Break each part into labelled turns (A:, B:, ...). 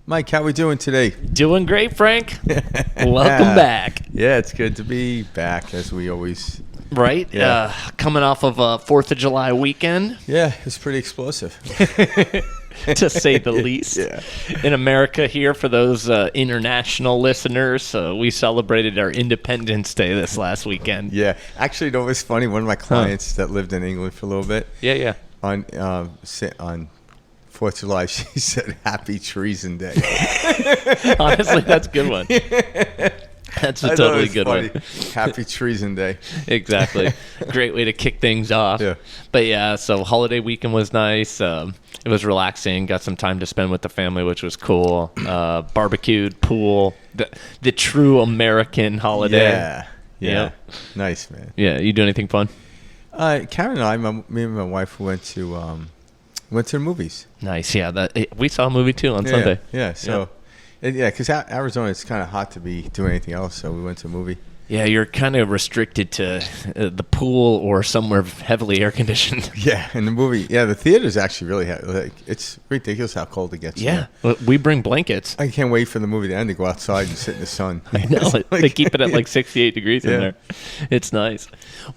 A: Mike, how we doing today?
B: Doing great, Frank. Welcome back.
A: Yeah, it's good to be back, as we always...
B: Right?
A: Yeah.
B: Coming off of a 4th of July weekend,
A: Yeah, it's pretty explosive.
B: to say the least.
A: Yeah.
B: In America here, for those international listeners, we celebrated our Independence Day this last weekend.
A: Yeah. Actually, you know what's funny? One of my clients that lived in England for a little bit,
B: Yeah.
A: on 4th of July, she said, Happy Treason Day.
B: Honestly, that's a good one. That's a totally good one.
A: Happy Treason Day.
B: Exactly. Great way to kick things off.
A: Yeah.
B: But yeah, so holiday weekend was nice. It was relaxing. Got some time to spend with the family, which was cool. Barbecued, pool, the true American holiday.
A: Yeah.
B: Yep.
A: Nice, man.
B: Yeah. You do anything fun?
A: Karen and I, me and my wife went to the movies.
B: Nice. Yeah. We saw a movie too on Sunday.
A: Yeah. So, because Arizona, it's kind of hot to be doing anything else. So we went to a movie.
B: Yeah, you're kind of restricted to the pool or somewhere heavily air conditioned.
A: Yeah, and the movie. Yeah, the theater's actually really it's ridiculous how cold it gets.
B: Yeah, well, we bring blankets.
A: I can't wait for the movie to end to go outside and sit in the sun.
B: I know. They keep it at like 68 degrees in there. It's nice.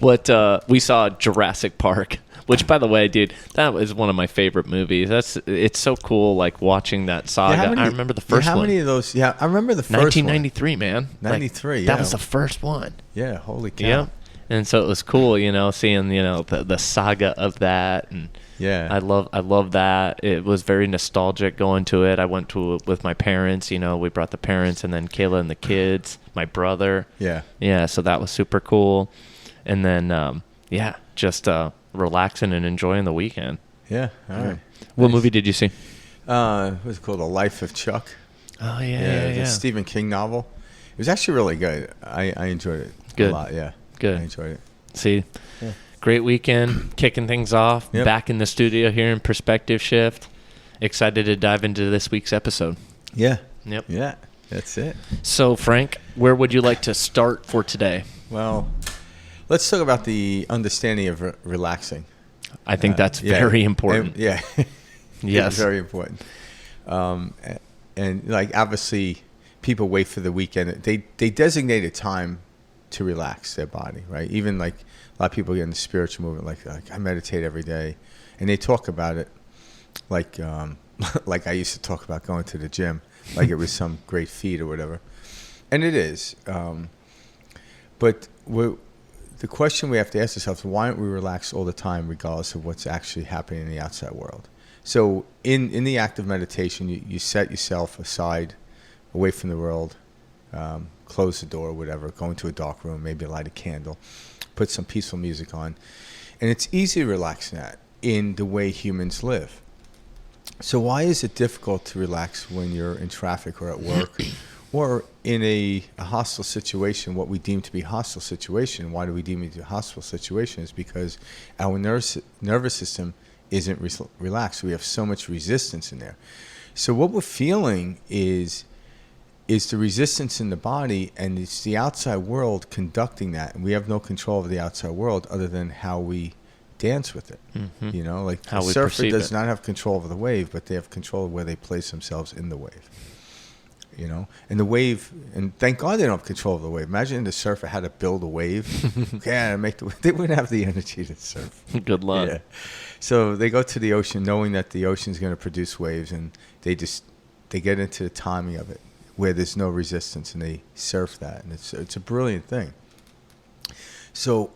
B: We saw Jurassic Park. Which, by the way, dude, that was one of my favorite movies. It's so cool, like watching that saga. I remember the first one.
A: How many of those? Yeah, I remember the first
B: 1993, one. Man.
A: 93.
B: That was the first one.
A: Yeah, holy cow.
B: Yeah, and so it was cool, seeing the saga of that, and
A: yeah,
B: I love that. It was very nostalgic going to it. I went to it with my parents. We brought the parents, and then Kayla and the kids, my brother. Yeah. So that was super cool, and then just relaxing and enjoying the weekend.
A: Yeah. All right.
B: What movie did you see?
A: It was called The Life of Chuck.
B: Oh, yeah.
A: The Stephen King novel. It was actually really good. I enjoyed it
B: a
A: lot. Yeah.
B: Good.
A: I enjoyed it.
B: See, great weekend, kicking things off.
A: Yep.
B: Back in the studio here in Perspective Shift. Excited to dive into this week's episode.
A: Yeah.
B: Yep.
A: Yeah. That's it.
B: So, Frank, where would you like to start for today?
A: Well, let's talk about the understanding of relaxing.
B: I think that's very important.
A: Yes. It's very important. And like, obviously, people wait for the weekend. They designate a time to relax their body, right? Even like a lot of people get in the spiritual movement, like I meditate every day, and they talk about it like like I used to talk about going to the gym, like it was some great feat or whatever, and it is. But the question we have to ask ourselves: why don't we relax all the time, regardless of what's actually happening in the outside world? So, in the act of meditation, you set yourself aside, away from the world. Close the door, whatever, go into a dark room, maybe light a candle, put some peaceful music on. And it's easy to relax in the way humans live. So why is it difficult to relax when you're in traffic or at work or in a hostile situation, what we deem to be a hostile situation? Why do we deem it a hostile situation? Is because our nervous system isn't relaxed. We have so much resistance in there. So what we're feeling is the resistance in the body, and it's the outside world conducting that, and we have no control of the outside world other than how we dance with it.
B: Mm-hmm.
A: Like
B: how
A: the surfer does not have control of the wave, but they have control of where they place themselves in the wave. And the wave, and thank God they don't have control of the wave. Imagine the surfer had to build a wave. They wouldn't have the energy to surf.
B: Good luck.
A: Yeah. So they go to the ocean knowing that the ocean's going to produce waves, and they get into the timing of it, where there's no resistance, and they surf that, and it's a brilliant thing. So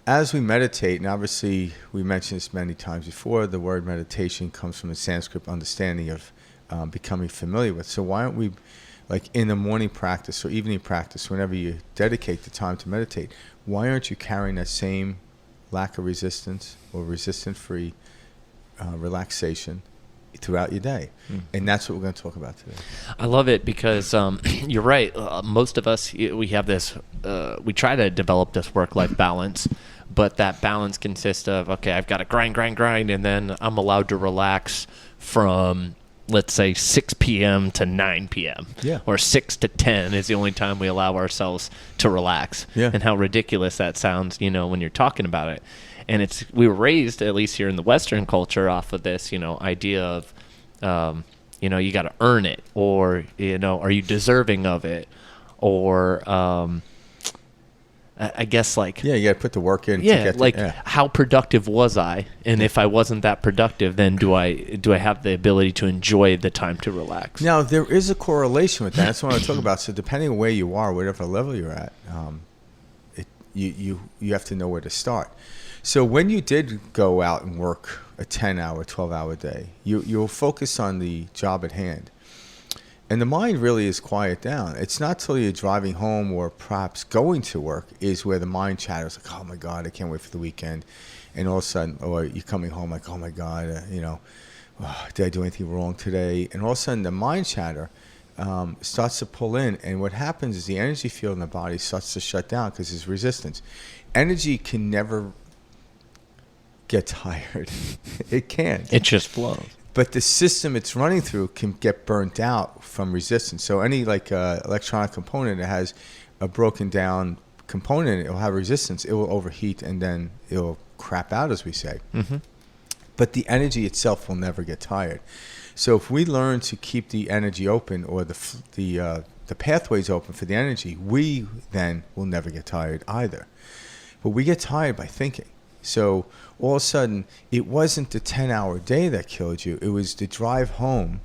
A: as we meditate, and obviously we mentioned this many times before, the word meditation comes from the Sanskrit understanding of becoming familiar with. So why don't we, like in the morning practice or evening practice, whenever you dedicate the time to meditate, why aren't you carrying that same lack of resistance or resistant-free relaxation throughout your day? And that's what we're going to talk about today.
B: I love it because you're right. Most of us, we have this, we try to develop this work-life balance, but that balance consists of, okay, I've got to grind, and then I'm allowed to relax from, let's say, 6 p.m. to 9 p.m.
A: Yeah.
B: Or 6 to 10 is the only time we allow ourselves to relax.
A: Yeah.
B: And how ridiculous that sounds, when you're talking about it. And we were raised, at least here in the Western culture, off of this, idea of, you got to earn it, or, are you deserving of it? Or, I guess like,
A: yeah, you got to put the work in.
B: Yeah,
A: to
B: like
A: get
B: how productive was I? And if I wasn't that productive, then do I have the ability to enjoy the time to relax?
A: Now, there is a correlation with that. That's what I talk about. So depending on where you are, whatever level you're at, you have to know where to start. So when you did go out and work a 10-hour, 12-hour day, you'll focus on the job at hand. And the mind really is quiet down. It's not till you're driving home or perhaps going to work is where the mind chatters like, oh my God, I can't wait for the weekend. And all of a sudden, or you're coming home like, oh my God, did I do anything wrong today? And all of a sudden the mind chatter starts to pull in. And what happens is the energy field in the body starts to shut down because there's resistance. Energy can never get tired. It can't.
B: It just flows.
A: But the system it's running through can get burnt out from resistance. So any electronic component that has a broken down component, it will have resistance. It will overheat and then it will crap out, as we say.
B: Mm-hmm.
A: But the energy itself will never get tired. So if we learn to keep the energy open or the pathways open for the energy, we then will never get tired either. But we get tired by thinking. So all of a sudden, it wasn't the 10-hour day that killed you. It was the drive home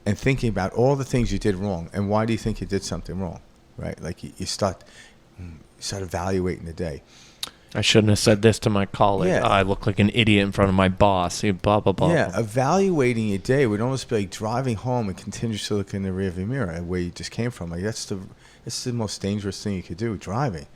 A: and thinking about all the things you did wrong. And why do you think you did something wrong, right? Like you start evaluating the day.
B: I shouldn't have said this to my colleague.
A: Yeah.
B: I look like an idiot in front of my boss. Blah, blah, blah.
A: Yeah, evaluating your day would almost be like driving home and continuously looking in the rearview mirror at where you just came from. Like that's the most dangerous thing you could do, driving.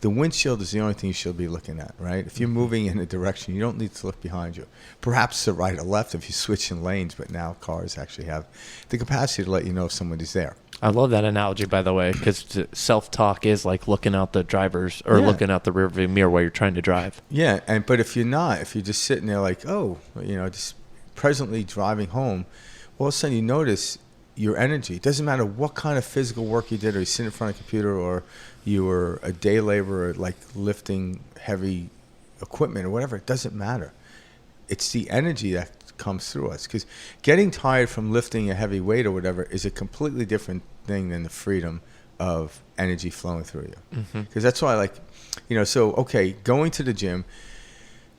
A: The windshield is the only thing you should be looking at, right? If you're moving in a direction, you don't need to look behind you. Perhaps to right or left if you switch in lanes, but now cars actually have the capacity to let you know if somebody's there.
B: I love that analogy, by the way, because self-talk is like looking out the driver's or looking out the rearview mirror while you're trying to drive.
A: Yeah, but if you're just sitting there like, just presently driving home, all of a sudden you notice your energy. It doesn't matter what kind of physical work you did, or you sit in front of a computer, or you were a day laborer, like lifting heavy equipment or whatever. It doesn't matter. It's the energy that comes through us. Because getting tired from lifting a heavy weight or whatever is a completely different thing than the freedom of energy flowing through you. Because that's why, going to the gym,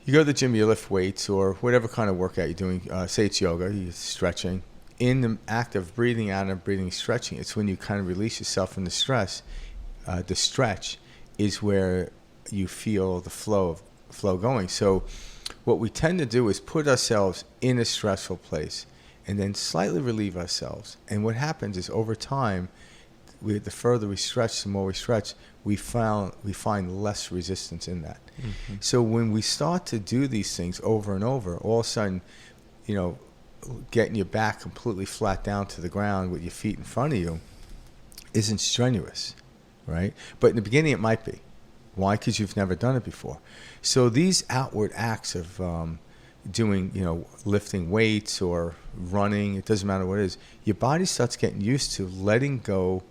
A: you go to the gym, you lift weights or whatever kind of workout you're doing. Say it's yoga, you're stretching. In the act of breathing out and breathing, stretching, it's when you kind of release yourself from the stress. The stretch is where you feel the flow going. So what we tend to do is put ourselves in a stressful place and then slightly relieve ourselves. And what happens is over time, the further we stretch, the more we stretch, we find less resistance in that. Mm-hmm. So when we start to do these things over and over, all of a sudden, getting your back completely flat down to the ground with your feet in front of you isn't strenuous, right? But in the beginning it might be. Why? Because you've never done it before. So these outward acts of doing, lifting weights or running, it doesn't matter what it is, your body starts getting used to letting go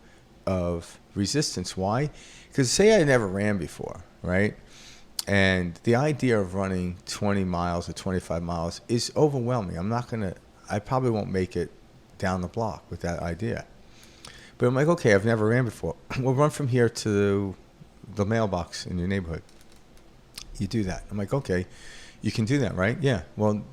A: of resistance. Why? Because say I never ran before, right? And the idea of running 20 miles or 25 miles is overwhelming. I probably won't make it down the block with that idea. But I'm like, okay, I've never ran before. We'll run from here to the mailbox in your neighborhood. You do that. I'm like, okay, you can do that, right? Yeah. Well,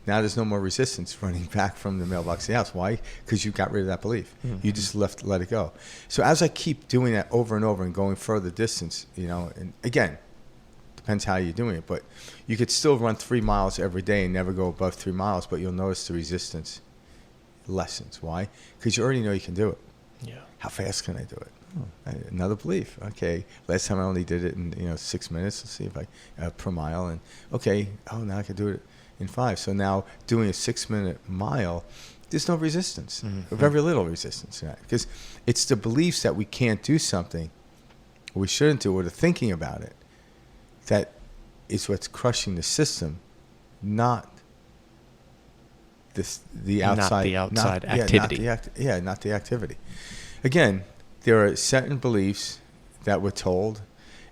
A: now there's no more resistance running back from the mailbox to the house. Why? Because you got rid of that belief. Mm-hmm. You just let it go. So as I keep doing that over and over and going further distance, and again, depends how you're doing it, but you could still run 3 miles every day and never go above 3 miles, but you'll notice the resistance lessens. Why? Because you already know you can do it.
B: Yeah.
A: How fast can I do it? Another belief. Okay, last time I only did it in 6 minutes. Let's see if I per mile, and now I can do it in 5. So now doing a 6-minute mile, there's no resistance, very little resistance in that, because it's the beliefs that we can't do something, or we shouldn't do, or the thinking about it, that is what's crushing the system, not the outside
B: activity.
A: Not the activity. Again, there are certain beliefs that we're told,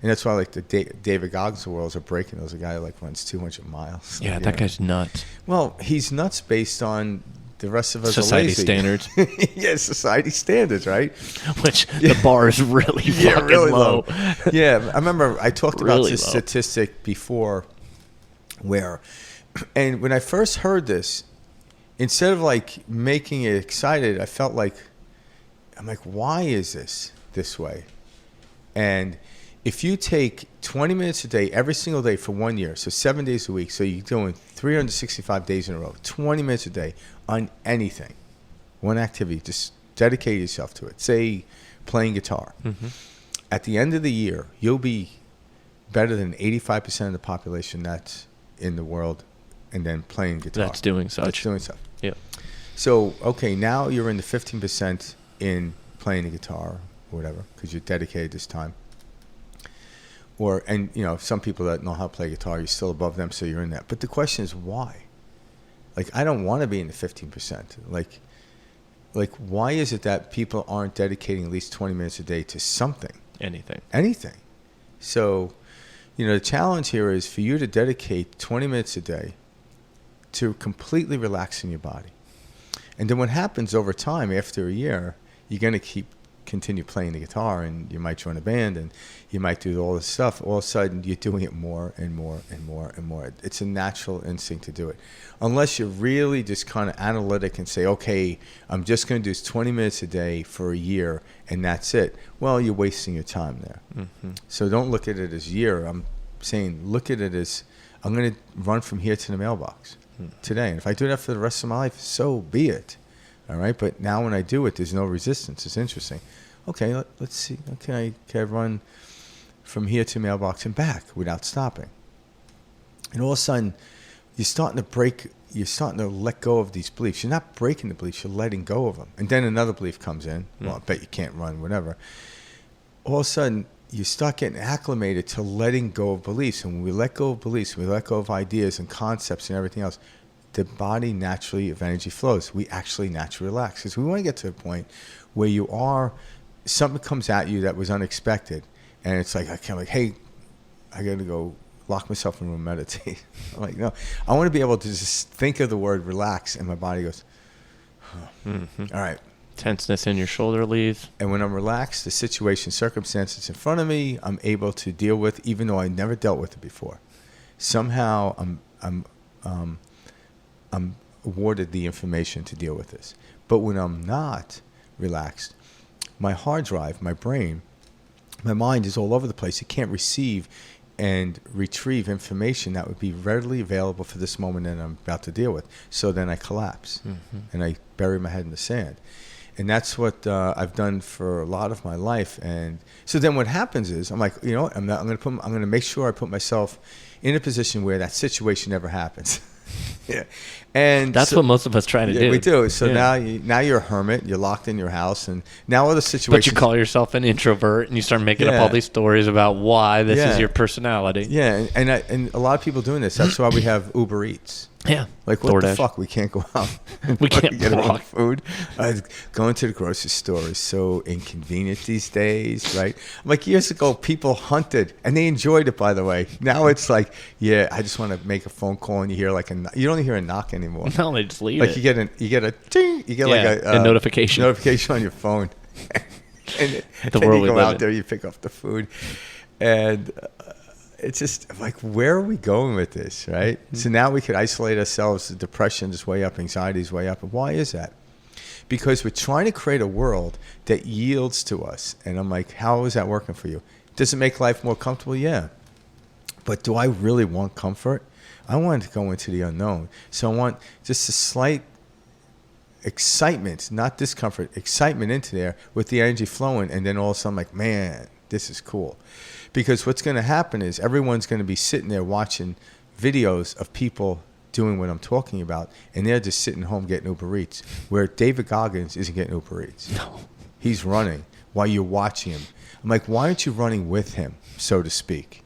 A: and that's why like the David Goggins of the world are breaking those. A guy like runs 200 miles.
B: Yeah, that guy's nuts.
A: Well, he's nuts based on the rest of us
B: society
A: are lazy.
B: Standards.
A: Yeah, society standards, right?
B: Which the bar is really fucking
A: really
B: low.
A: Yeah, I remember I talked about
B: Really
A: this
B: low.
A: statistic before where, and when I first heard this, instead of like making it excited, I felt like, I'm like, why is this way? And if you take 20 minutes a day, every single day for 1 year, so 7 days a week, so you're doing 365 days in a row, 20 minutes a day on anything, one activity, just dedicate yourself to it. Say playing guitar.
B: Mm-hmm.
A: At the end of the year, you'll be better than 85% of the population that's in the world and then playing guitar.
B: That's doing such.
A: That's doing stuff.
B: Yeah.
A: So, okay, now you're in the 15% in playing the guitar or whatever because you dedicated this time. And some people that know how to play guitar, you're still above them, so you're in that. But the question is why? Like, I don't want to be in the 15%. Like, why is it that people aren't dedicating at least 20 minutes a day to something? Anything. So, the challenge here is for you to dedicate 20 minutes a day to completely relaxing your body. And then what happens over time, after a year, you're going to continue playing the guitar, and you might join a band, and you might do all this stuff. All of a sudden, you're doing it more and more and more and more. It's a natural instinct to do it. Unless you're really just kind of analytic and say, okay, I'm just going to do this 20 minutes a day for a year, and that's it. Well, you're wasting your time there.
B: Mm-hmm.
A: So don't look at it as year. I'm saying look at it as, I'm going to run from here to the mailbox today. And if I do that for the rest of my life, so be it. All right, but now when I do it, there's no resistance. It's interesting. Okay, let's see. Okay, can I run from here to mailbox and back without stopping? And all of a sudden, you're starting to let go of these beliefs. You're not breaking the beliefs, you're letting go of them. And then another belief comes in. Well, I bet you can't run, whatever. All of a sudden, you start getting acclimated to letting go of beliefs. And when we let go of beliefs, we let go of ideas and concepts and everything else, the body naturally, if energy flows, we actually naturally relax. Because we want to get to a point where something comes at you that was unexpected, and it's like, hey, I got to go lock myself in a room and meditate. I'm like, no, I want to be able to just think of the word relax, and my body goes, all right.
B: Tenseness in your shoulder leaves.
A: And when I'm relaxed, the situation, circumstances in front of me, I'm able to deal with, even though I never dealt with it before. Somehow, I'm awarded the information to deal with this. But when I'm not relaxed, my hard drive, my brain, my mind is all over the place. It can't receive and retrieve information that would be readily available for this moment that I'm about to deal with. So then I collapse and I bury my head in the sand. And that's what I've done for a lot of my life. And so then what happens is I'm like, I'm going to make sure I put myself in a position where that situation never happens. Yeah, and
B: that's what most of us try to do.
A: We do. So now you're a hermit. You're locked in your house, and now other situations.
B: But you call yourself an introvert, and you start making up all these stories about why this is your personality.
A: Yeah, and a lot of people doing this. That's why we have Uber Eats.
B: Yeah.
A: Like, what the fuck? We can't go out.
B: We can't
A: get our own food. Going to the grocery store is so inconvenient these days, right? Like, years ago, people hunted, and they enjoyed it, by the way. Now it's like, I just want to make a phone call, and you hear you don't hear a knock anymore.
B: No, they just leave
A: it.
B: Like,
A: you get a ding, you get like
B: a notification.
A: Notification on your phone. And
B: the
A: then
B: world
A: you go out there,
B: in.
A: you pick up the food. And it's just like, where are we going with this, right? Mm-hmm. So now we could isolate ourselves. The depression is way up, anxiety is way up. And why is that? Because we're trying to create a world that yields to us. And I'm like, how is that working for you? Does it make life more comfortable? Yeah. But do I really want comfort? I want to go into the unknown. So I want just a slight excitement, not discomfort, excitement into there with the energy flowing. And then all of a sudden I'm like, man, this is cool. Because what's going to happen is everyone's going to be sitting there watching videos of people doing what I'm talking about, and they're just sitting home getting Uber Eats, where David Goggins isn't getting Uber Eats.
B: No.
A: He's running while you're watching him. I'm like, why aren't you running with him, so to speak,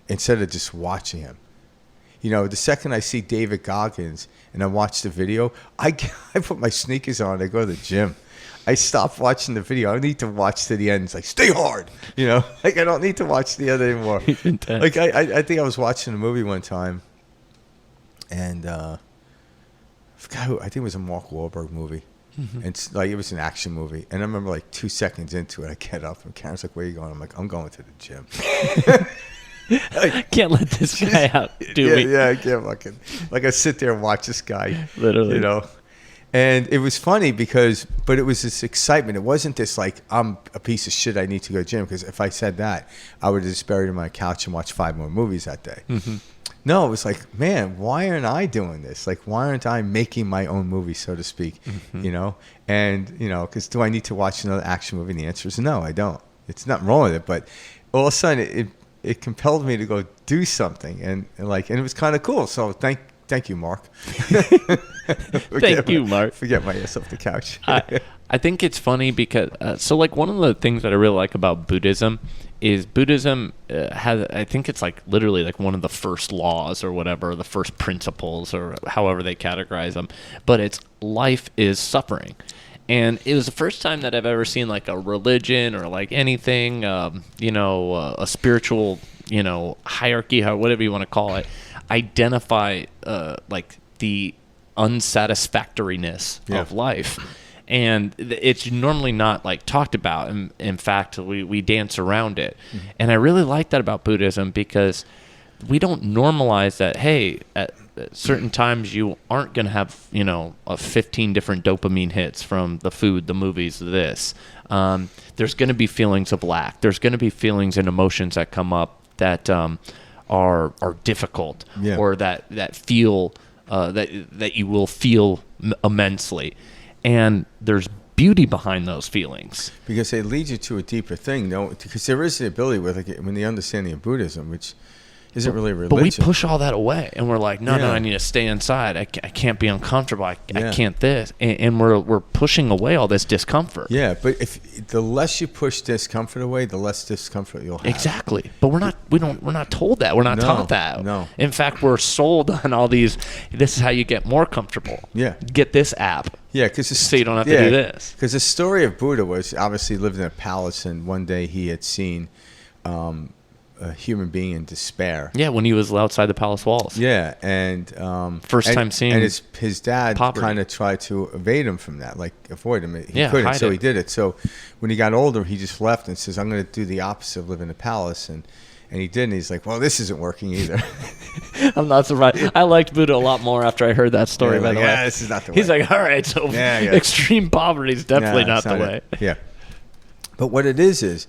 A: instead of just watching him? The second I see David Goggins and I watch the video, I put my sneakers on, I go to the gym. I stopped watching the video. I need to watch to the end. It's like, stay hard. Like, I don't need to watch the other anymore. Like, I think I was watching a movie one time, and forgot who, I think it was a Mark Wahlberg movie. And it's like, it was an action movie. And I remember like 2 seconds into it, I get up and Karen's like, where are you going? I'm like, I'm going to the gym.
B: I can't let this guy out, do we?
A: Yeah, I can't fucking, like, I sit there and watch this guy.
B: Literally.
A: You know? And it was funny but it was this excitement. It wasn't this like, I'm a piece of shit, I need to go to the gym. Because if I said that, I would have just buried on my couch and watched 5 more movies that day. No, it was like, man, why aren't I doing this? Like, why aren't I making my own movie, so to speak? You know? And, you know, because do I need to watch another action movie? And the answer is no, I don't. It's nothing wrong with it. But all of a sudden, it compelled me to go do something. And it was kind of cool. So thank you, Mark.
B: Thank you, Mark.
A: Forget my ass off the couch.
B: I think it's funny because, so like one of the things that I really like about Buddhism is Buddhism has, I think it's like literally like one of the first laws or whatever, the first principles or however they categorize them, but it's life is suffering. And it was the first time that I've ever seen like a religion or like anything, a spiritual, hierarchy, whatever you want to call it, identify like the unsatisfactoriness of life. And it's normally not like talked about. In fact, we dance around it. And I really like that about Buddhism because we don't normalize that, hey, at certain times you aren't going to have, 15 different dopamine hits from the food, the movies, this. There's going to be feelings of lack. There's going to be feelings and emotions that come up that are difficult or that feel that you will feel immensely. And there's beauty behind those feelings.
A: Because they lead you to a deeper thing. No, because there is the ability with when the understanding of Buddhism, which isn't really a religion.
B: But we push all that away. And we're like, no, I need to stay inside. I can't be uncomfortable. I can't this. And we're pushing away all this discomfort.
A: Yeah, but if the less you push discomfort away, the less discomfort you'll have.
B: Exactly. But we're not told that. We're not taught that.
A: No.
B: In fact, we're sold on all these, this is how you get more comfortable.
A: Yeah.
B: Get this app.
A: Yeah, because
B: so you don't have to do this.
A: Because the story of Buddha was obviously lived in a palace, and one day he had seen a human being in despair.
B: Yeah, when he was outside the palace walls.
A: Yeah, and
B: first time seeing,
A: and his dad
B: poverty.
A: kind of tried to evade him from that, like avoid him. He couldn't, so he did it. So when he got older, he just left and says, "I'm going to do the opposite of live in a palace," and he did. And he's like, "Well, this isn't working either."
B: I'm not surprised. I liked Buddha a lot more after I heard that story. By the way,
A: this is not the way.
B: He's like, all right, so extreme poverty is definitely not the way.
A: Yeah, but what it is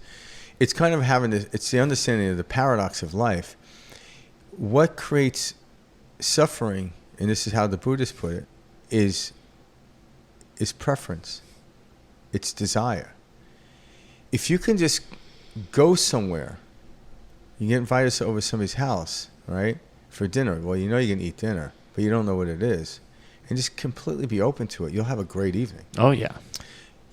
A: it's kind of having this. It's the understanding of the paradox of life. What creates suffering, and this is how the Buddhists put it, is preference. It's desire. If you can just go somewhere, you get invited over somebody's house, right, for dinner. Well, you know you're gonna eat dinner, but you don't know what it is, and just completely be open to it. You'll have a great evening.
B: Oh yeah.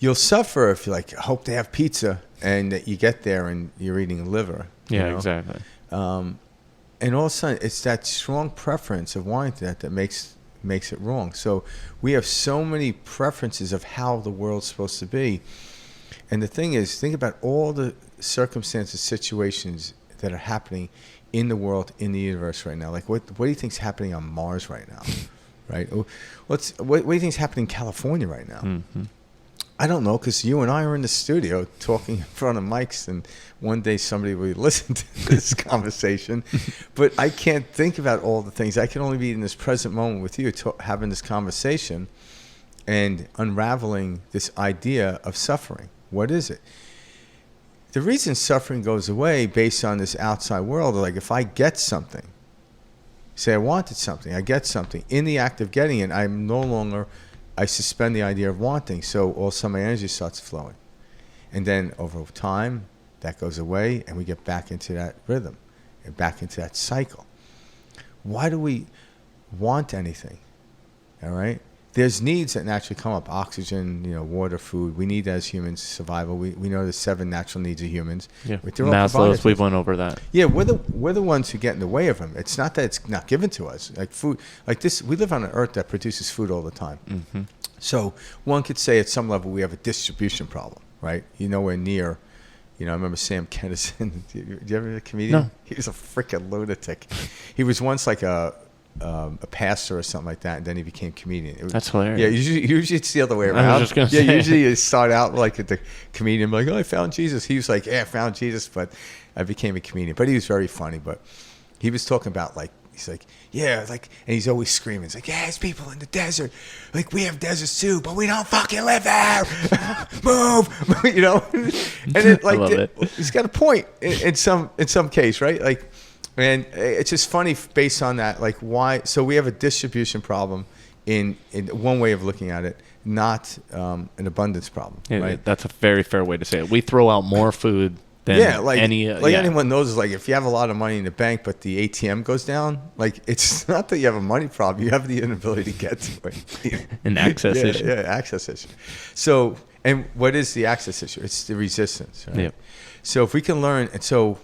A: You'll suffer if you hope they have pizza and that you get there and you're eating liver.
B: Yeah, exactly.
A: And all of a sudden, it's that strong preference of wanting that makes it wrong. So we have so many preferences of how the world's supposed to be. And the thing is, think about all the circumstances, situations that are happening in the world, in the universe right now. Like, what do you think is happening on Mars right now? Right? What do you think is happening in California right now?
B: Mm-hmm.
A: I don't know, because you and I are in the studio talking in front of mics, and one day somebody will listen to this conversation. But I can't think about all the things. I can only be in this present moment with you, having this conversation and unraveling this idea of suffering. What is it? The reason suffering goes away based on this outside world, like if I get something, say I wanted something, I get something. In the act of getting it, I'm no longer... I suspend the idea of wanting, so all of a sudden my energy starts flowing. And then over time, that goes away, and we get back into that rhythm and back into that cycle. Why do we want anything? All right? There's needs that naturally come up: oxygen, water, food. We need that as humans, survival. We know the 7 natural needs of humans.
B: Yeah. Maslow's, we went over that.
A: Yeah, we're the ones who get in the way of them. It's not that it's not given to us. Like food, like this, we live on an earth that produces food all the time.
B: Mm-hmm.
A: So one could say at some level we have a distribution problem, right? Nowhere near. I remember Sam Kinison. Did you ever hear a comedian?
B: No.
A: He was a freaking lunatic. He was once like a a pastor or something like that, and then he became comedian.
B: That's hilarious.
A: Yeah, usually it's the other way around.
B: I was just gonna say.
A: Usually you start out like the comedian, like, oh, I found Jesus. He was like, yeah, I found Jesus, but I became a comedian. But he was very funny. But he was talking about like, he's like, yeah, like, and he's always screaming. He's like, yeah, there's people in the desert. Like, we have deserts too, but we don't fucking live there. Move, you know. And it like he's got a point in some case, right? Like, and it's just funny based on that. Like, why? So we have a distribution problem in one way of looking at it, not an abundance problem, right?
B: That's a very fair way to say it. We throw out more food.
A: Anyone knows, like, if you have a lot of money in the bank but the ATM goes down, like, it's not that you have a money problem, you have the inability to get to it.
B: An access issue.
A: Yeah, access issue. So, and what is the access issue? It's the resistance, right?
B: Yep.
A: So if we can learn, and so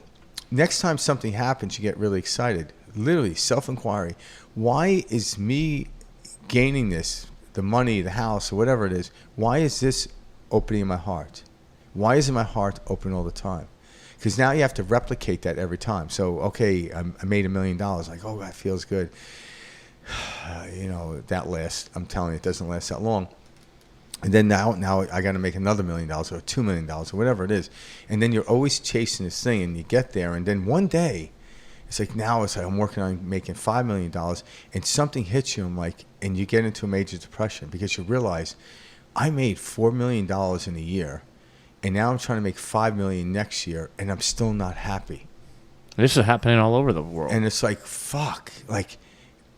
A: next time something happens, you get really excited. Literally, self-inquiry. Why is me gaining this, the money, the house, or whatever it is, why is this opening in my heart? Why isn't my heart open all the time? Because now you have to replicate that every time. So, okay, I made $1 million. Like, oh, that feels good. You know, that lasts. I'm telling you, it doesn't last that long. And then now I got to make another $1 million or $2 million or whatever it is. And then you're always chasing this thing, and you get there. And then one day, it's like now it's like I'm working on making $5 million, and something hits you, and you get into a major depression because you realize I made $4 million in a year. And now I'm trying to make $5 million next year, and I'm still not happy.
B: This is happening all over the world.
A: And it's like, fuck. Like,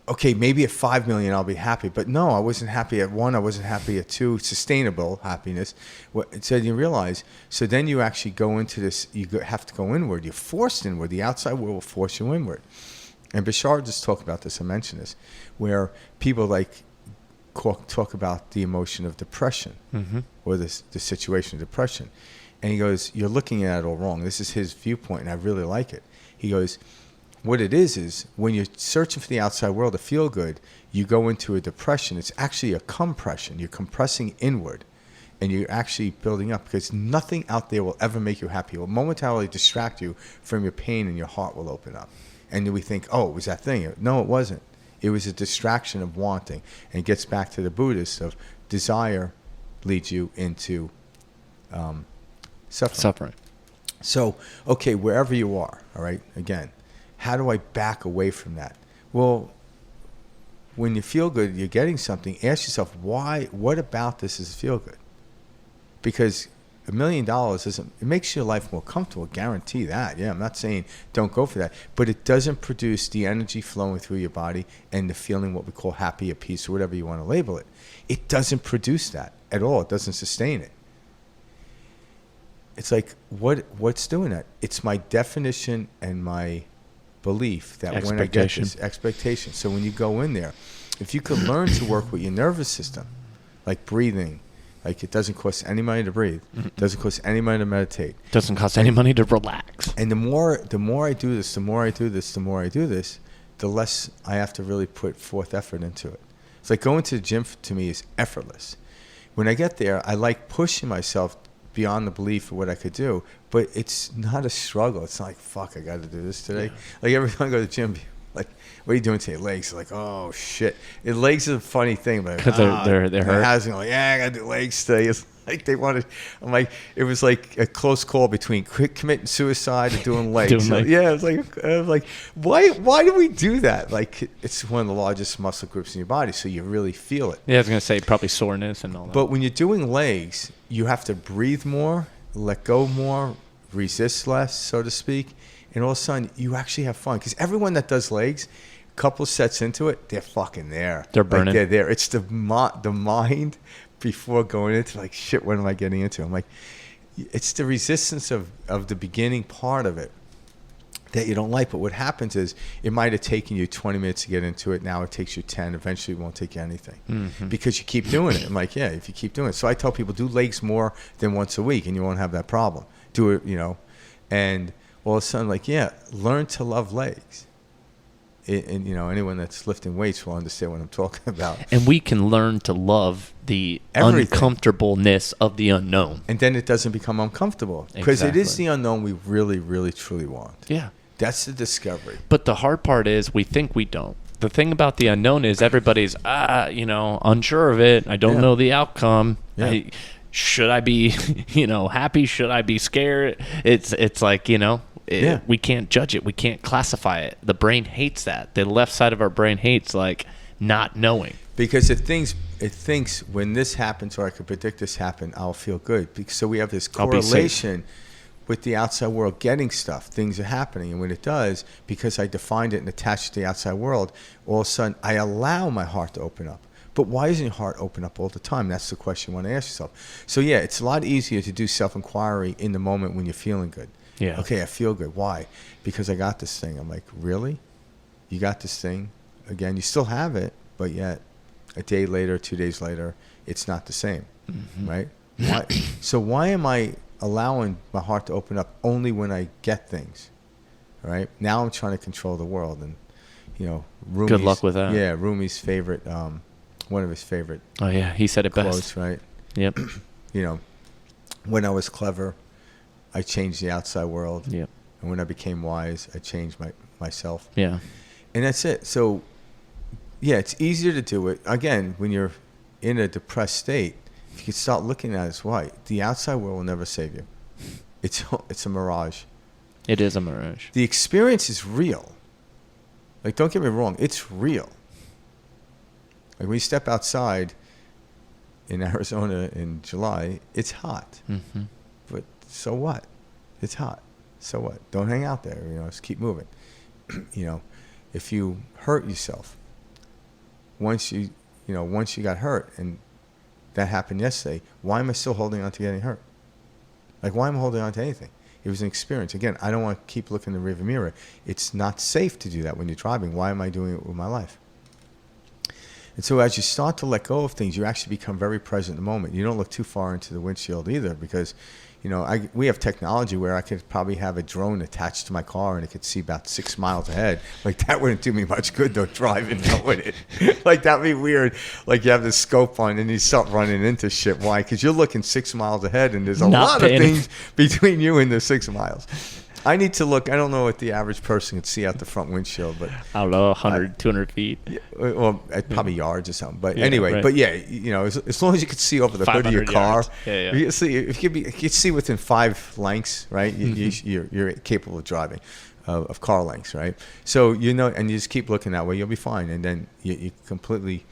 A: okay, maybe at $5 million I'll be happy, but no, I wasn't happy at 1. I wasn't happy at 2. Sustainable happiness. So you realize. So then you actually go into this. You have to go inward. You're forced inward. The outside world will force you inward. And Bashar just talked about this. I mentioned this, where people like talk about the emotion of depression, or the situation of depression. And he goes, you're looking at it all wrong. This is his viewpoint, and I really like it. He goes, what it is when you're searching for the outside world to feel good, you go into a depression. It's actually a compression. You're compressing inward, and you're actually building up, because nothing out there will ever make you happy. It will momentarily distract you from your pain, and your heart will open up. And then we think, oh, it was that thing. No, it wasn't. It was a distraction of wanting. And it gets back to the Buddhists of desire leads you into suffering. So, okay, wherever you are, all right, again, how do I back away from that? Well, when you feel good, you're getting something, ask yourself, why? What about this is feel good? Because $1 million doesn't, it makes your life more comfortable, guarantee that. Yeah, I'm not saying don't go for that, but it doesn't produce the energy flowing through your body and the feeling what we call happy or peace or whatever you want to label it. It doesn't produce that at all. It doesn't sustain it. It's like, what's doing that? It's my definition and my belief that when I get this expectation. So when you go in there, if you could learn to work with your nervous system, like breathing, like it doesn't cost any money to breathe. It doesn't cost any money to meditate.
B: Doesn't cost any money to relax.
A: And the more I do this, the less I have to really put forth effort into it. It's like going to the gym to me is effortless. When I get there, I like pushing myself beyond the belief of what I could do, but it's not a struggle. It's not like, fuck, I got to do this today. Yeah. Like every time I go to the gym, like, what are you doing today? Legs. Like, oh shit. Legs is a funny thing, but
B: because they're hurt.
A: Housing, like, yeah, I got to do legs today. It's like they wanted. I'm like, it was like a close call between committing suicide and doing legs. Yeah, I was like, why do we do that? Like, it's one of the largest muscle groups in your body, so you really feel it.
B: Yeah, I was gonna say probably soreness and all that.
A: But when you're doing legs, you have to breathe more, let go more, resist less, so to speak. And all of a sudden, you actually have fun. Because everyone that does legs, a couple sets into it, they're fucking there.
B: They're burning.
A: Like they're there. It's the mind before going into, like, shit, what am I getting into? I'm like, it's the resistance of the beginning part of it that you don't like. But what happens is it might have taken you 20 minutes to get into it. Now it takes you 10. Eventually, it won't take you anything because you keep doing it. I'm like, yeah, if you keep doing it. So I tell people, do legs more than once a week, and you won't have that problem. Do it, and all of a sudden, like, yeah, learn to love legs. And anyone that's lifting weights will understand what I'm talking about.
B: And we can learn to love the uncomfortableness of the unknown.
A: And then it doesn't become uncomfortable. Because it is the unknown we really, really, truly want.
B: Yeah.
A: That's the discovery.
B: But the hard part is we think we don't. the thing about the unknown is everybody's unsure of it. I don't know the outcome.
A: Yeah.
B: Should I be happy? Should I be scared? It's like, we can't judge it. We can't classify it. The brain hates that. The left side of our brain hates like not knowing.
A: Because it thinks when this happens, or I could predict this happen, I'll feel good. So we have this correlation with the outside world getting stuff. Things are happening. And when it does, because I defined it and attached it to the outside world, all of a sudden I allow my heart to open up. But why isn't your heart open up all the time? That's the question you want to ask yourself. So yeah, it's a lot easier to do self-inquiry in the moment when you're feeling good.
B: Yeah.
A: Okay, I feel good. Why? Because I got this thing. I'm like, really? You got this thing? Again, you still have it, but yet a day later, 2 days later, it's not the same, right? So why am I allowing my heart to open up only when I get things, right? Now I'm trying to control the world. And, Rumi's,
B: good luck with that.
A: Yeah, Rumi's favorite, one of his favorite
B: Oh, yeah, he said it
A: quotes,
B: best.
A: right?
B: Yep.
A: When I was clever, I changed the outside world.
B: Yep.
A: And when I became wise, I changed myself.
B: Yeah.
A: And that's it. So, yeah, it's easier to do it. Again, when you're in a depressed state, if you can start looking at it as why, the outside world will never save you. It's a mirage.
B: It is a mirage.
A: The experience is real. Like, don't get me wrong, it's real. Like, when you step outside in Arizona in July, it's hot.
B: Mm-hmm.
A: But so what? It's hot. So what? Don't hang out there. Just keep moving. If you hurt yourself, once you got hurt, and that happened yesterday, why am I still holding on to getting hurt? Like, why am I holding on to anything? It was an experience. Again, I don't want to keep looking in the rearview mirror. It's not safe to do that when you're driving. Why am I doing it with my life? And so as you start to let go of things, you actually become very present in the moment. You don't look too far into the windshield either, because we have technology where I could probably have a drone attached to my car and it could see about 6 miles ahead. Like, that wouldn't do me much good though, driving, would it? Like, that'd be weird. Like, you have the scope on and you start running into shit. Why? Because you're looking 6 miles ahead and there's a lot of things between you and the 6 miles. I need to look. I don't know what the average person can see out the front windshield, but
B: I don't know, 100, 200 feet.
A: Well, probably yards or something. But anyway, right. But yeah, as long as you can see over the hood of your car, you can see, if you can see within 5 lengths, right? You're capable of driving, of car lengths, right? So and you just keep looking that way, you'll be fine. And then you're completely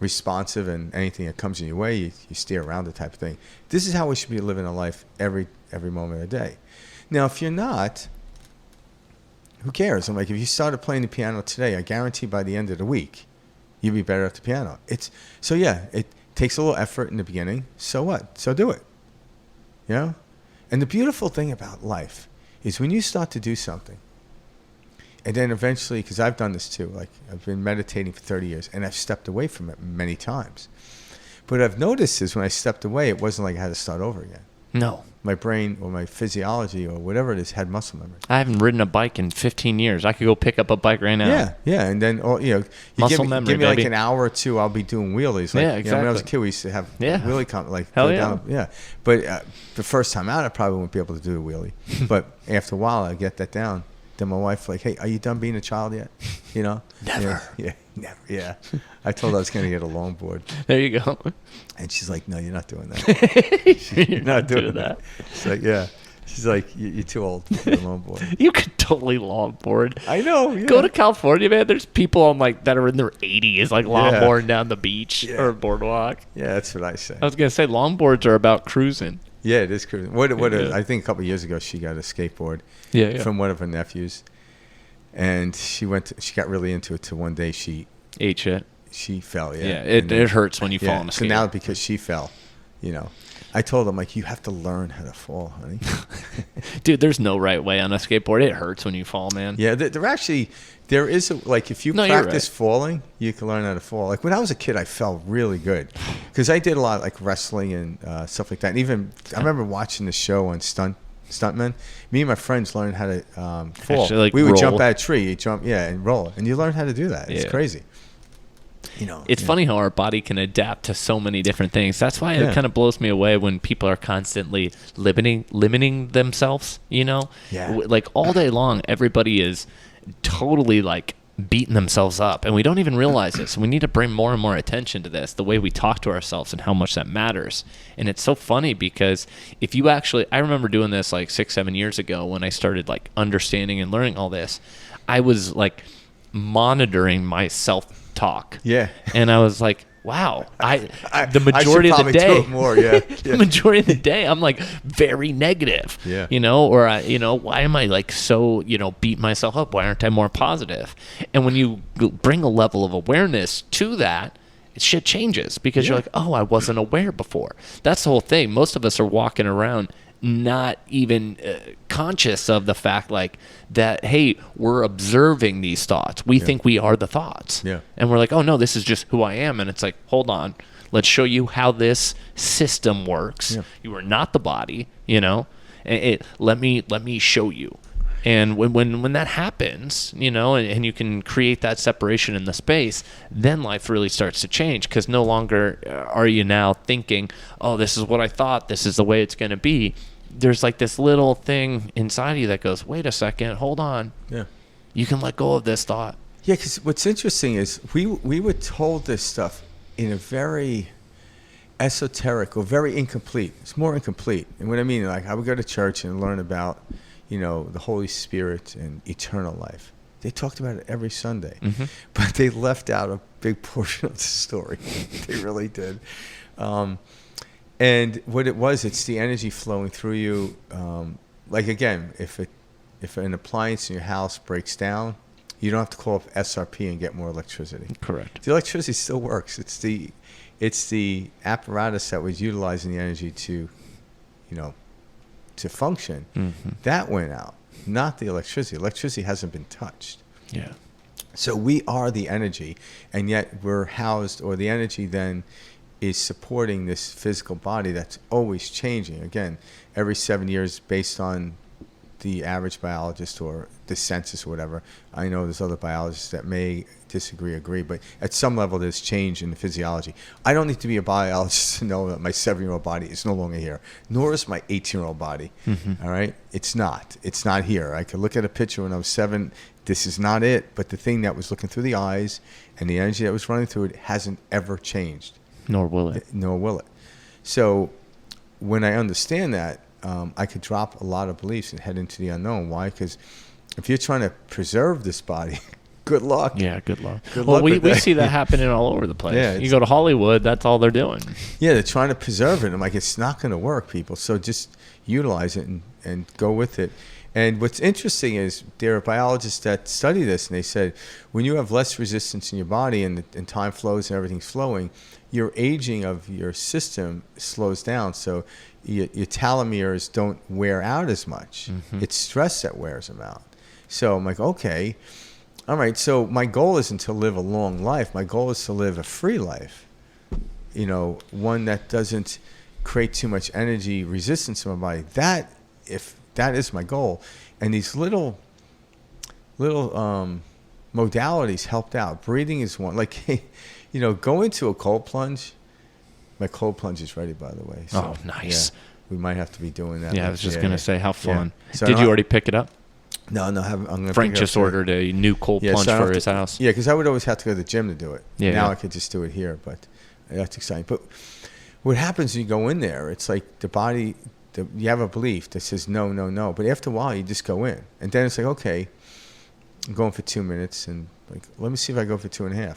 A: responsive, and anything that comes in your way, you steer around it, type of thing. This is how we should be living a life every moment of the day. Now, if you're not, who cares? I'm like, if you started playing the piano today, I guarantee by the end of the week, you'll be better at the piano. It takes a little effort in the beginning. So what? So do it. And the beautiful thing about life is when you start to do something, and then eventually, because I've done this too, like I've been meditating for 30 years, and I've stepped away from it many times. But what I've noticed is when I stepped away, it wasn't like I had to start over again.
B: No.
A: My brain or my physiology or whatever it is had muscle memory.
B: I haven't ridden a bike in 15 years. I could go pick up a bike right now.
A: Yeah. And then,
B: muscle memory,
A: give me
B: baby.
A: Like an hour or two, I'll be doing wheelies. Like,
B: exactly.
A: When I was a kid, we used to have wheelie
B: Hell yeah.
A: down. But the first time out, I probably wouldn't be able to do the wheelie. But after a while, I get that down. Then my wife like, hey, are you done being a child yet?
B: Never.
A: Yeah, never. Yeah. I told her I was going to get a longboard.
B: There you go.
A: And she's like, no, you're not doing that. You're not doing that. She's like, yeah. She's like, you're too old for a longboard.
B: You could totally longboard.
A: I know. Yeah.
B: Go to California, man. There's people on that are in their 80s, like longboarding down the beach or a boardwalk.
A: Yeah, that's what I say.
B: I was gonna say longboards are about cruising.
A: Yeah, it is cruising. I think a couple of years ago she got a skateboard from one of her nephews, and she got really into it. To one day she
B: ate shit.
A: She fell. Yeah.
B: Yeah, it hurts when you fall on a skate.
A: So now because she fell, I told him, like, you have to learn how to fall, honey.
B: Dude, there's no right way on a skateboard. It hurts when you fall, man.
A: Yeah, there is if you practice falling, you can learn how to fall. Like when I was a kid, I fell really good because I did a lot of like wrestling and stuff like that. And even I remember watching the show on Stuntmen. Me and my friends learned how to fall.
B: Actually,
A: we would jump at a tree, and roll, and you learn how to do that. It's crazy.
B: It's funny how our body can adapt to so many different things. That's why it kind of blows me away when people are constantly limiting themselves,
A: Yeah.
B: Like all day long, everybody is totally like beating themselves up, and we don't even realize this. We need to bring more and more attention to this, the way we talk to ourselves and how much that matters. And it's so funny because if you actually, I remember doing this like 6-7 years ago when I started like understanding and learning all this. I was like monitoring my self-talk.
A: Yeah.
B: And I was like, wow, the majority of the day, the majority of the day, I'm like very negative, or why am I like so, beat myself up? Why aren't I more positive? And when you bring a level of awareness to that, shit changes because you're like, oh, I wasn't aware before. That's the whole thing. Most of us are walking around not even conscious of the fact like that, hey, we're observing these thoughts. We think we are the thoughts. Yeah. And we're like, oh no, this is just who I am. And it's like, hold on, let's show you how this system works. Yeah. You are not the body, let me show you. And when that happens, and you can create that separation in the space, then life really starts to change, because no longer are you now thinking, oh, this is what I thought, this is the way it's going to be. There's like this little thing inside of you that goes, wait a second, hold on. Yeah. You can let go of this thought.
A: Yeah, because what's interesting is we were told this stuff in a very esoteric or very incomplete. It's more incomplete. And what I mean, like I would go to church and learn about, the Holy Spirit and eternal life. They talked about it every Sunday, but they left out a big portion of the story. They really did. And what it was, it's the energy flowing through you. Like again, if an appliance in your house breaks down, you don't have to call up SRP and get more electricity.
B: Correct.
A: The electricity still works. It's the apparatus that was utilizing the energy to function. That went out, not the electricity. Electricity hasn't been touched.
B: Yeah.
A: So we are the energy, and yet we're housed, or the energy then is supporting this physical body that's always changing. Again, every 7 years, based on the average biologist or the census or whatever. I know there's other biologists that may disagree, agree, but at some level there's change in the physiology. I don't need to be a biologist to know that my 7-year-old body is no longer here, nor is my 18-year-old body. All right? It's not here. I could look at a picture when I was 7. This is not it, but the thing that was looking through the eyes and the energy that was running through it hasn't ever changed.
B: Nor will it.
A: So when I understand that, I could drop a lot of beliefs and head into the unknown. Why? Because if you're trying to preserve this body, good luck.
B: Yeah, good luck. We see that happening all over the place. Yeah, you go to Hollywood, that's all they're doing.
A: Yeah, they're trying to preserve it. I'm like, it's not going to work, people. So just utilize it and go with it. And what's interesting is there are biologists that study this, and they said when you have less resistance in your body and time flows and everything's flowing, your aging of your system slows down. So your telomeres don't wear out as much. It's stress that wears them out. So I'm like, okay, all right. So my goal isn't to live a long life. My goal is to live a free life, one that doesn't create too much energy resistance in my body. That is my goal. And these little modalities helped out. Breathing is one. Like, go into a cold plunge. My cold plunge is ready, by the way. So,
B: oh, nice.
A: Yeah, we might have to be doing that.
B: Yeah, I was just going to say, how fun. Yeah. So Did you already pick it up?
A: No, I'm going to
B: Frank just ordered a new cold plunge for his house.
A: Yeah, because I would always have to go to the gym to do it.
B: Yeah,
A: now I could just do it here, but that's exciting. But what happens when you go in there, it's like the body... you have a belief that says no, no, no. But after a while, you just go in. And then it's like, okay, I'm going for 2 minutes. And like, let me see if I go for 2.5.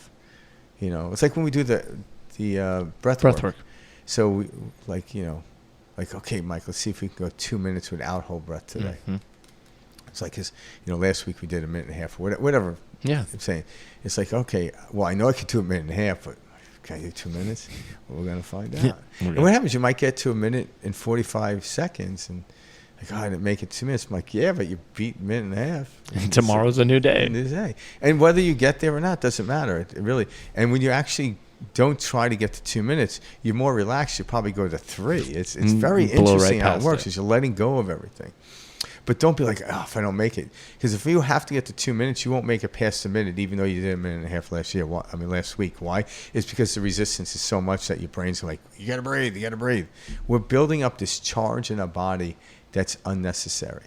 A: It's like when we do the breath work. So we okay, Mike, let's see if we can go 2 minutes without whole breath today. It's like, cause, last week we did 1.5 minutes or whatever.
B: Yeah.
A: I'm saying, it's like, okay, well, I know I could do 1.5 minutes, but can I do 2 minutes? Well, we're going to find out. Yeah. And what happens? You might get to 1 minute and 45 seconds and like, I didn't make it 2 minutes. I'm like, yeah, but you beat 1.5 minutes.
B: And tomorrow's a new day.
A: And whether you get there or not doesn't matter. It really. And when you actually don't try to get to 2 minutes, you're more relaxed. You probably go to 3. It's very interesting how it works. Is you're letting go of everything. But don't be like, oh, if I don't make it. Because if you have to get to 2 minutes, you won't make it past a minute, even though you did 1.5 minutes last week. Why? It's because the resistance is so much that your brain's like, you got to breathe. We're building up this charge in our body that's unnecessary.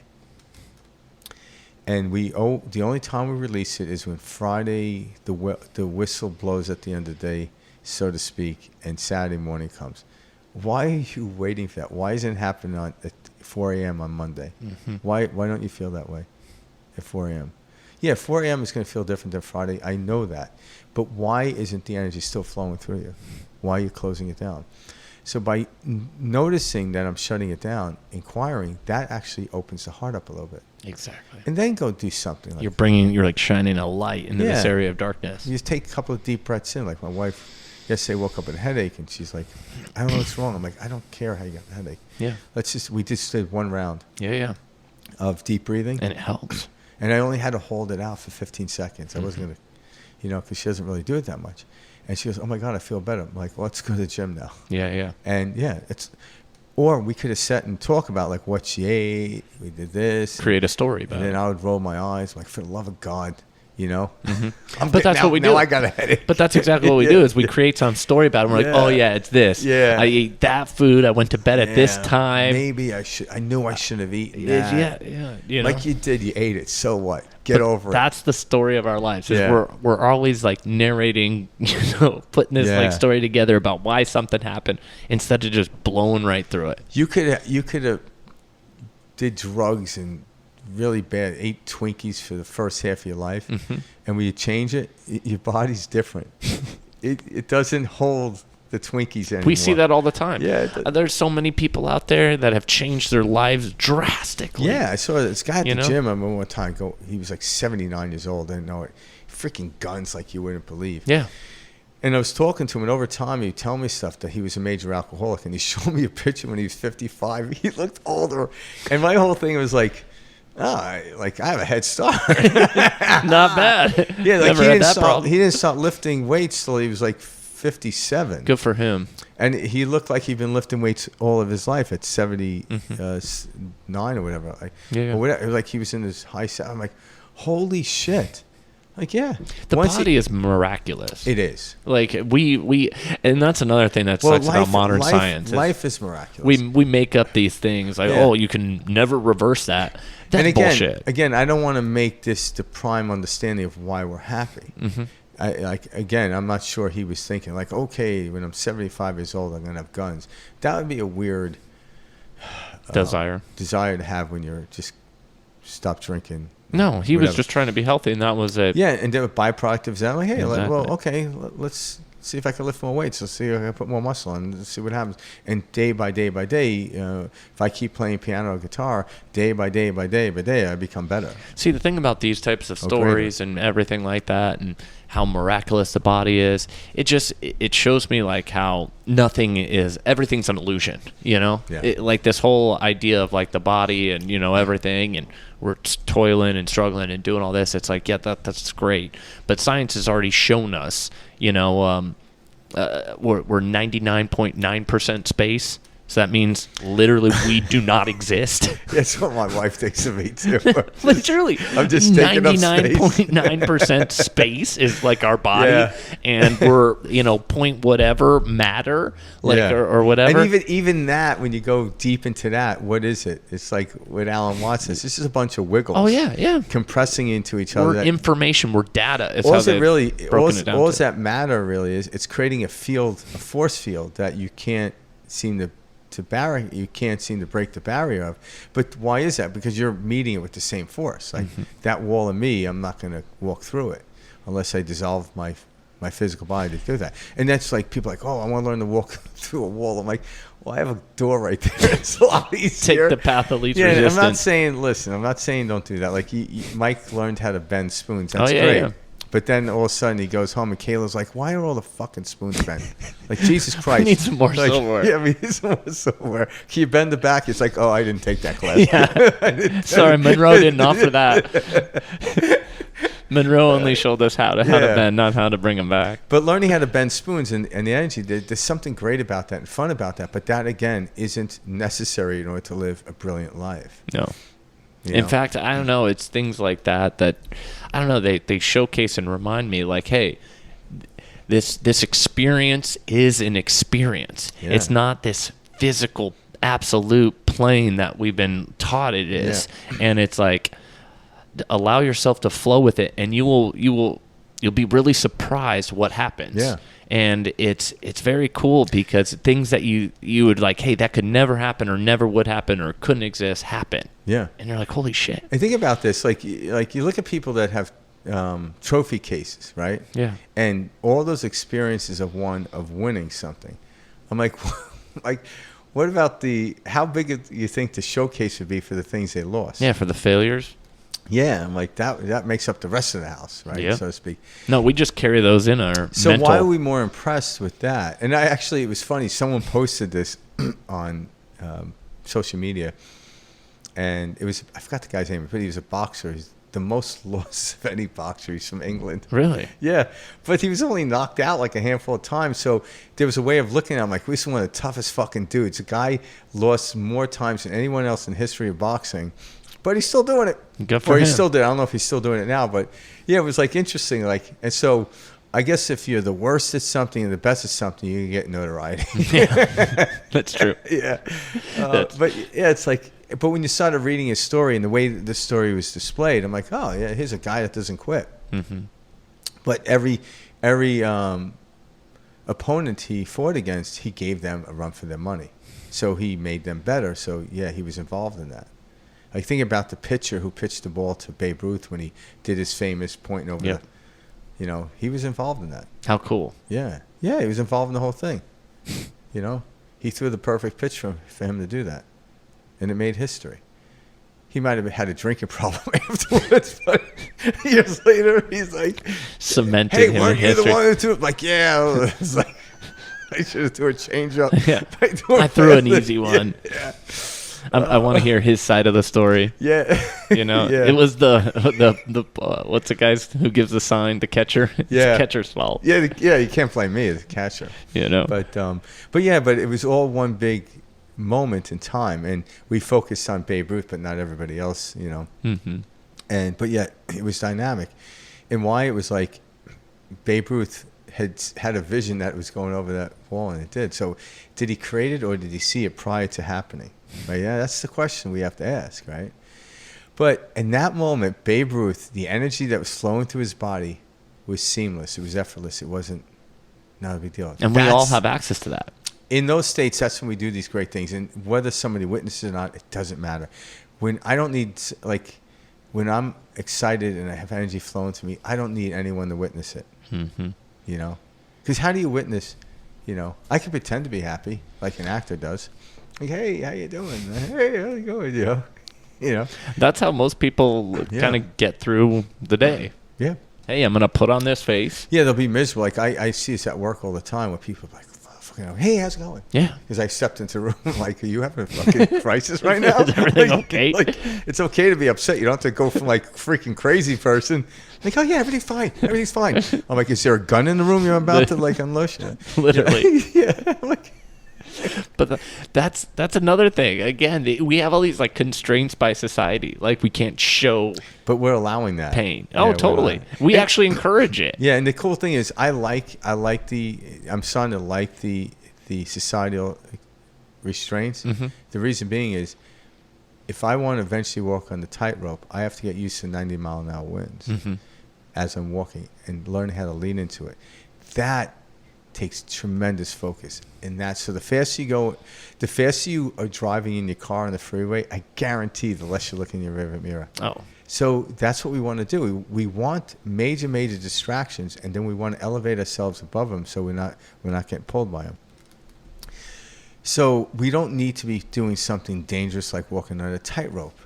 A: And the only time we release it is when Friday the whistle blows at the end of the day, so to speak, and Saturday morning comes. Why are you waiting for that? Why isn't it happening at 4 a.m. on Monday? Mm-hmm. Why don't you feel that way at 4 a.m.? Yeah, 4 a.m. is going to feel different than Friday. I know that. But why isn't the energy still flowing through you? Why are you closing it down? So by noticing that I'm shutting it down, inquiring, that actually opens the heart up a little bit.
B: Exactly.
A: And then go do something. Like
B: you're like shining a light into this area of darkness.
A: You just take a couple of deep breaths in. Like my wife yesterday woke up with a headache, and she's like, I don't know what's wrong. I'm like, I don't care how you got a headache.
B: Yeah.
A: We just did one round.
B: Yeah.
A: Of deep breathing.
B: And it helps.
A: And I only had to hold it out for 15 seconds. I wasn't going to, because she doesn't really do it that much. And she goes, oh my God, I feel better. I'm like, well, let's go to the gym now.
B: Yeah.
A: And or we could have sat and talk about like what she ate. We did this.
B: Create a story about it.
A: And then I would roll my eyes, like, for the love of God,
B: Mm-hmm. But that's what we do.
A: Now I got a headache.
B: But that's exactly what we do is we create some story about it. And we're like, oh yeah, it's this.
A: Yeah.
B: I ate that food. I went to bed at this time.
A: Maybe I knew I shouldn't have eaten that.
B: Yeah.
A: Like you did, you ate it. So what? Get over it.
B: That's the story of our lives. Is we're always like narrating, putting this like story together about why something happened instead of just blowing right through it.
A: You could have did drugs and really bad, ate Twinkies for the first half of your life, and when you change it, your body's different. It doesn't hold the Twinkies anymore.
B: We see that all the time.
A: Yeah,
B: there's so many people out there that have changed their lives drastically.
A: Yeah, I saw this guy at the gym. I remember one time he was like 79 years old. I didn't know it. Freaking guns like you wouldn't believe.
B: Yeah.
A: And I was talking to him, and over time, he'd tell me stuff that he was a major alcoholic, and he showed me a picture when he was 55. He looked older, and my whole thing was like, I have a head start.
B: Not bad.
A: Yeah, like he didn't start lifting weights till he was like 57.
B: Good for him.
A: And he looked like he'd been lifting weights all of his life at 79 or whatever. Or whatever. Like he was in his high. I'm like, holy shit. Like, yeah.
B: The body is miraculous.
A: It is.
B: Like, we and that's another thing that sucks about modern science.
A: Life is miraculous.
B: We make up these things like, you can never reverse that. That's bullshit.
A: Again, I don't want to make this the prime understanding of why we're happy. I'm not sure he was thinking, like, okay, when I'm 75 years old, I'm going to have guns. That would be a weird desire to have when you're just stop drinking.
B: No, he was just trying to be healthy, and that was it.
A: Yeah, and then a byproduct of that, like, hey, let's see if I can lift more weights. Let's see if I can put more muscle on. Let's see what happens. And day by day by day, if I keep playing piano or guitar, day by day by day by day, I become better.
B: See, the thing about these types of stories and everything like that, and how miraculous the body is, it shows me like how everything's an illusion, like this whole idea of like the body and everything, and we're toiling and struggling and doing all this. It's like, that's great, but science has already shown us, we're 99.9% space. So that means literally we do not exist.
A: That's what my wife thinks of me too.
B: Literally,
A: I'm just taking up space.
B: 99.9% space is like our body, and we're point whatever matter, or whatever.
A: And even that, when you go deep into that, what is it? It's like what Alan Watts says. This is a bunch of wiggles.
B: Oh yeah.
A: Compressing into each other.
B: We're information. We're data.
A: All that matter really is, it's creating a force field that you can't seem to break the barrier of. But why is that? Because you're meeting it with the same force. Like that wall of me, I'm not going to walk through it unless I dissolve my physical body to do that. And that's like, people are like, oh, I want to learn to walk through a wall. I'm like, well, I have a door right there. It's a lot easier.
B: Take the path of least resistance.
A: I'm not saying don't do that. Like Mike learned how to bend spoons. That's great. Yeah. But then all of a sudden he goes home and Kayla's like, why are all the fucking spoons bent? Like, Jesus Christ.
B: I need some more silverware.
A: Yeah, we need some more silverware. Can you bend the back? It's like, oh, I didn't take that class.
B: Yeah. Sorry, Monroe didn't offer that. Monroe only showed us how to bend, not how to bring them back.
A: But learning how to bend spoons and the energy, there's something great about that and fun about that. But that, again, isn't necessary in order to live a brilliant life.
B: No. In fact, I don't know. It's things like that I don't know. They showcase and remind me, like, hey, this experience is an experience. Yeah. It's not this physical absolute plane that we've been taught it is. Yeah. And it's like allow yourself to flow with it, and you'll be really surprised what happens.
A: Yeah.
B: And it's very cool because things that you would like, hey, that could never happen or never would happen or couldn't exist, happen.
A: Yeah.
B: And you're like, holy shit.
A: And think about this, like you look at people that have trophy cases, right?
B: Yeah.
A: And all those experiences of winning something. I'm like, like, what about how big do you think the showcase would be for the things they lost?
B: Yeah, for the failures.
A: Yeah, I'm like, that makes up the rest of the house, right?
B: Yeah.
A: So to speak.
B: No, we just carry those in our
A: So
B: mental.
A: why are we more impressed with that? And it was funny. Someone posted this on social media, and I forgot the guy's name, but he was a boxer. He's the most lost of any boxer. He's from England.
B: Really?
A: Yeah, but he was only knocked out like a handful of times. So there was a way of looking at him like, this is one of the toughest fucking dudes. The guy lost more times than anyone else in the history of boxing. But he's still doing it.
B: Good for him.
A: He still did. I don't know if he's still doing it now, but yeah, it was like interesting. Like, and so I guess if you're the worst at something and the best at something, you can get notoriety.
B: Yeah, that's true.
A: Yeah, but yeah, it's like. But when you started reading his story and the way the story was displayed, I'm like, oh yeah, here's a guy that doesn't quit. Mm-hmm. But every opponent he fought against, he gave them a run for their money, so he made them better. So yeah, he was involved in that. Like, think about the pitcher who pitched the ball to Babe Ruth when he did his famous pointing over he was involved in that.
B: How cool.
A: Yeah. Yeah, he was involved in the whole thing. He threw the perfect pitch for him to do that. And it made history. He might have had a drinking problem afterwards, but years later, he's like,
B: cemented
A: hey,
B: him in
A: weren't you
B: history.
A: the one who threw it? Like, yeah. It's like, I should have threw a change up.
B: Yeah. I threw an easy one.
A: Yeah.
B: I want to hear his side of the story.
A: Yeah.
B: Yeah. It was the what's the guys who gives the sign, the catcher? It's the catcher's fault.
A: Yeah, you can't blame me as a catcher. But it was all one big moment in time, and we focused on Babe Ruth, but not everybody else, Mm-hmm. But yet it was dynamic, and why it was like Babe Ruth had a vision that was going over that wall, and it did. So, did he create it, or did he see it prior to happening? Right? Yeah, that's the question we have to ask, right? But in that moment, Babe Ruth, the energy that was flowing through his body was seamless. It was effortless. It wasn't not a big deal.
B: And we all have access to that.
A: In those states, that's when we do these great things. And whether somebody witnesses or not, it doesn't matter. When I'm excited and I have energy flowing to me, I don't need anyone to witness it. Mm-hmm. Because how do you witness? I can pretend to be happy like an actor does. Like, hey, how you doing? Hey, how's it going?
B: That's how most people kind of get through the day.
A: Yeah.
B: Hey, I'm gonna put on this face.
A: Yeah, they'll be miserable. Like I see this at work all the time where people are like, hey, how's it going?
B: Yeah.
A: Because I stepped into the room like, are you having a fucking crisis right now?
B: Is everything okay?
A: Like, it's okay to be upset. You don't have to go from like freaking crazy person. Like, oh yeah, everything's fine. Everything's fine. I'm like, is there a gun in the room you're about to like unleash?
B: Literally.
A: Yeah. Like,
B: but that's another thing. Again, we have all these like constraints by society. Like we can't show.
A: But we're allowing that
B: pain. Oh, totally. We actually encourage it.
A: Yeah, and the cool thing is, I'm starting to like the societal restraints. Mm-hmm. The reason being is, if I want to eventually walk on the tightrope, I have to get used to 90-mile-an-hour winds as I'm walking and learn how to lean into it. That takes tremendous focus, and so the faster you are driving in your car on the freeway, I guarantee the less you look in your rearview mirror.
B: Oh,
A: so that's what we want to do. We want major distractions, and then we want to elevate ourselves above them, so we're not getting pulled by them. So we don't need to be doing something dangerous like walking on a tightrope.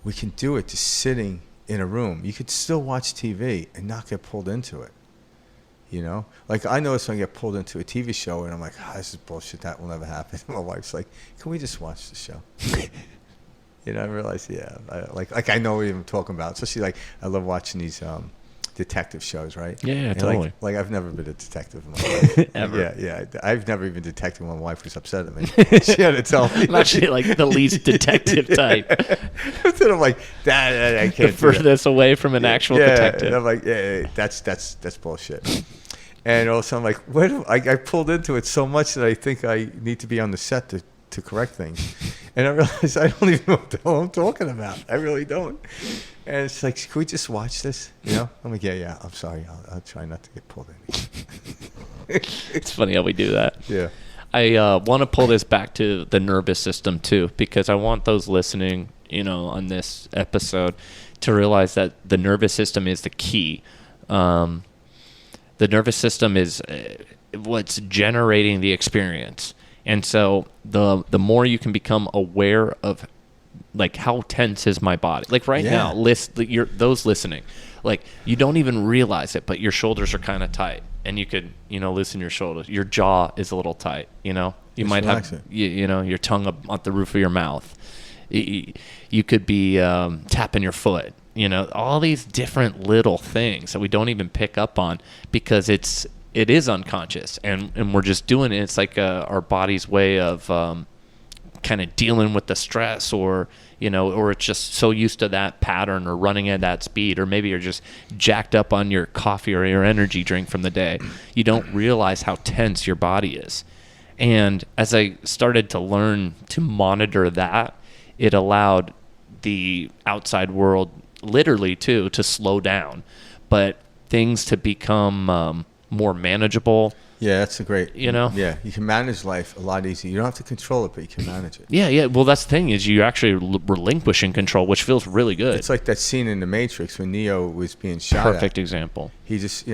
A: We can do it just sitting in a room. You could still watch TV and not get pulled into it. Like I notice when I get pulled into a TV show and I'm like, this is bullshit. That will never happen. My wife's like, can we just watch the show? I realize, I know what I'm talking about. Especially like I love watching these detective shows, right?
B: Yeah, totally.
A: Like I've never been a detective in my life.
B: Ever.
A: Yeah. I've never even detected when my wife was upset at me. She had to tell me.
B: I'm actually like the least detective type.
A: Then I'm like, I can't.
B: The furthest away from an actual detective.
A: And I'm like, that's bullshit. And also I'm like, I pulled into it so much that I think I need to be on the set to to correct things. And I realized I don't even know what the hell I'm talking about. I really don't. And it's like, can we just watch this? You know? I'm like, yeah, I'm sorry. I'll try not to get pulled in.
B: It's funny how we do that.
A: Yeah.
B: I want to pull this back to the nervous system too, because I want those listening, on this episode to realize that the nervous system is the key. The nervous system is what's generating the experience. And so the more you can become aware of, like, how tense is my body? Like right now, those listening, like, you don't even realize it, but your shoulders are kind of tight. And you could, loosen your shoulders. Your jaw is a little tight, You
A: Just
B: might have, your tongue up at the roof of your mouth. You could be tapping your foot. All these different little things that we don't even pick up on because it is unconscious, and we're just doing it. It's like our body's way of kind of dealing with the stress, or it's just so used to that pattern or running at that speed, or maybe you're just jacked up on your coffee or your energy drink from the day. You don't realize how tense your body is. And as I started to learn to monitor that, it allowed the outside world literally too to slow down, but things to become more manageable.
A: Yeah, that's a great,
B: Yeah,
A: you can manage life a lot easier. You don't have to control it, but you can manage it.
B: Yeah. Well, that's the thing, is you actually relinquishing control, which feels really good.
A: It's like that scene in The Matrix when Neo was being shot
B: Perfect example.
A: He just,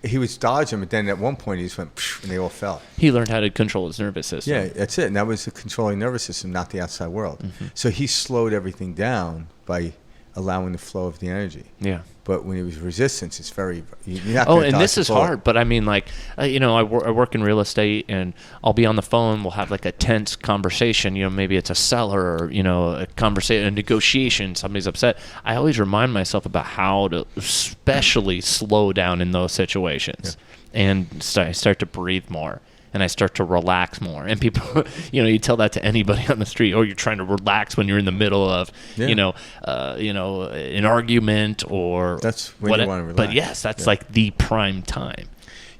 A: he was dodging, but then at one point he just went, and they all fell.
B: He learned how to control his nervous system.
A: Yeah, that's it. And that was the controlling nervous system, not the outside world. Mm-hmm. So he slowed everything down by allowing the flow of the energy.
B: Yeah.
A: But when it was resistance, it's very...
B: and this is hard, but I mean, like, I work in real estate, and I'll be on the phone, we'll have like a tense conversation, maybe it's a seller, or, a conversation, a negotiation, somebody's upset. I always remind myself about how to especially slow down in those situations, and start to breathe more. And I start to relax more. And people, you tell that to anybody on the street. Oh, you're trying to relax when you're in the middle of, an argument or
A: that's when you want to relax.
B: But yes, that's like the prime time.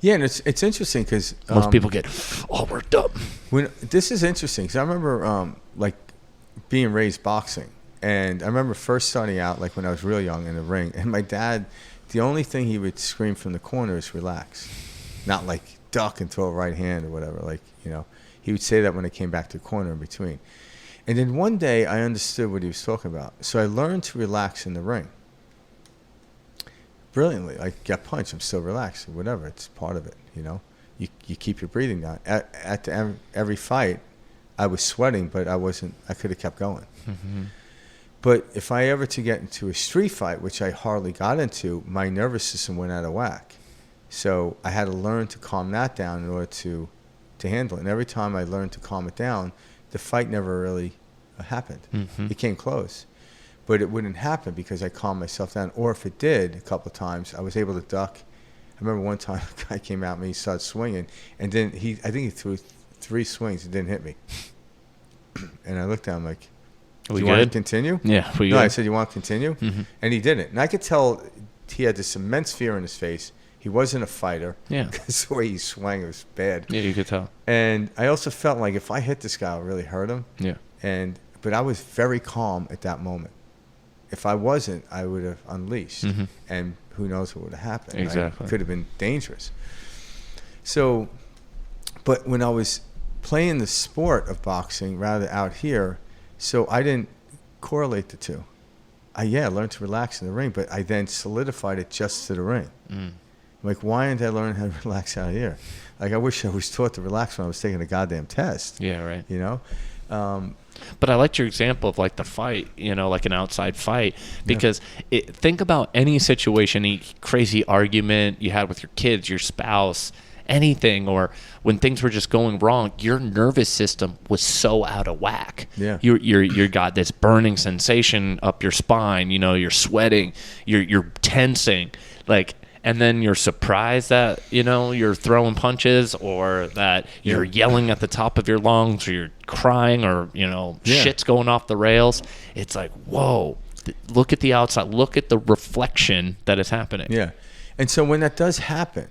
A: Yeah, and it's interesting because
B: most people get all worked up.
A: This is interesting because I remember like being raised boxing, and I remember first starting out like when I was real young in the ring, and my dad, the only thing he would scream from the corner is relax, not like duck and throw a right hand or whatever. Like, he would say that when I came back to the corner in between. And then one day I understood what he was talking about. So I learned to relax in the ring. Brilliantly. I get punched, I'm still relaxed or whatever. It's part of it, You keep your breathing down. At every fight, I was sweating, but I could have kept going. Mm-hmm. But if I ever to get into a street fight, which I hardly got into, my nervous system went out of whack. So I had to learn to calm that down in order to handle it. And every time I learned to calm it down, the fight never really happened. Mm-hmm. It came close. But it wouldn't happen because I calmed myself down. Or if it did a couple of times, I was able to duck. I remember one time a guy came at me, he started swinging, and then I think he threw 3 swings and didn't hit me. And I looked at him like, do you want to continue?
B: Yeah.
A: No, I said, you want to continue? Mm-hmm. And he didn't. And I could tell he had this immense fear in his face. He wasn't a fighter. Yeah. Because the way he swung, it was bad.
B: Yeah, you could tell.
A: And I also felt like if I hit this guy, I'll really hurt him.
B: Yeah.
A: But I was very calm at that moment. If I wasn't, I would have unleashed. Mm-hmm. And who knows what would have happened.
B: Exactly.
A: It could have been dangerous. So, but when I was playing the sport of boxing, rather out here, so I didn't correlate the two. I learned to relax in the ring, but I then solidified it just to the ring. Mm. Like, why didn't I learn how to relax out here? Like, I wish I was taught to relax when I was taking a goddamn test.
B: Yeah, right. But I liked your example of like the fight, like an outside fight, because think about any situation, any crazy argument you had with your kids, your spouse, anything, or when things were just going wrong, your nervous system was so out of whack.
A: Yeah.
B: You got this burning sensation up your spine, you're sweating, you're tensing, like. And then you're surprised that, you're throwing punches, or that you're yelling at the top of your lungs, or you're crying, or, shit's going off the rails. It's like, whoa, look at the outside. Look at the reflection that is happening.
A: Yeah. And so when that does happen,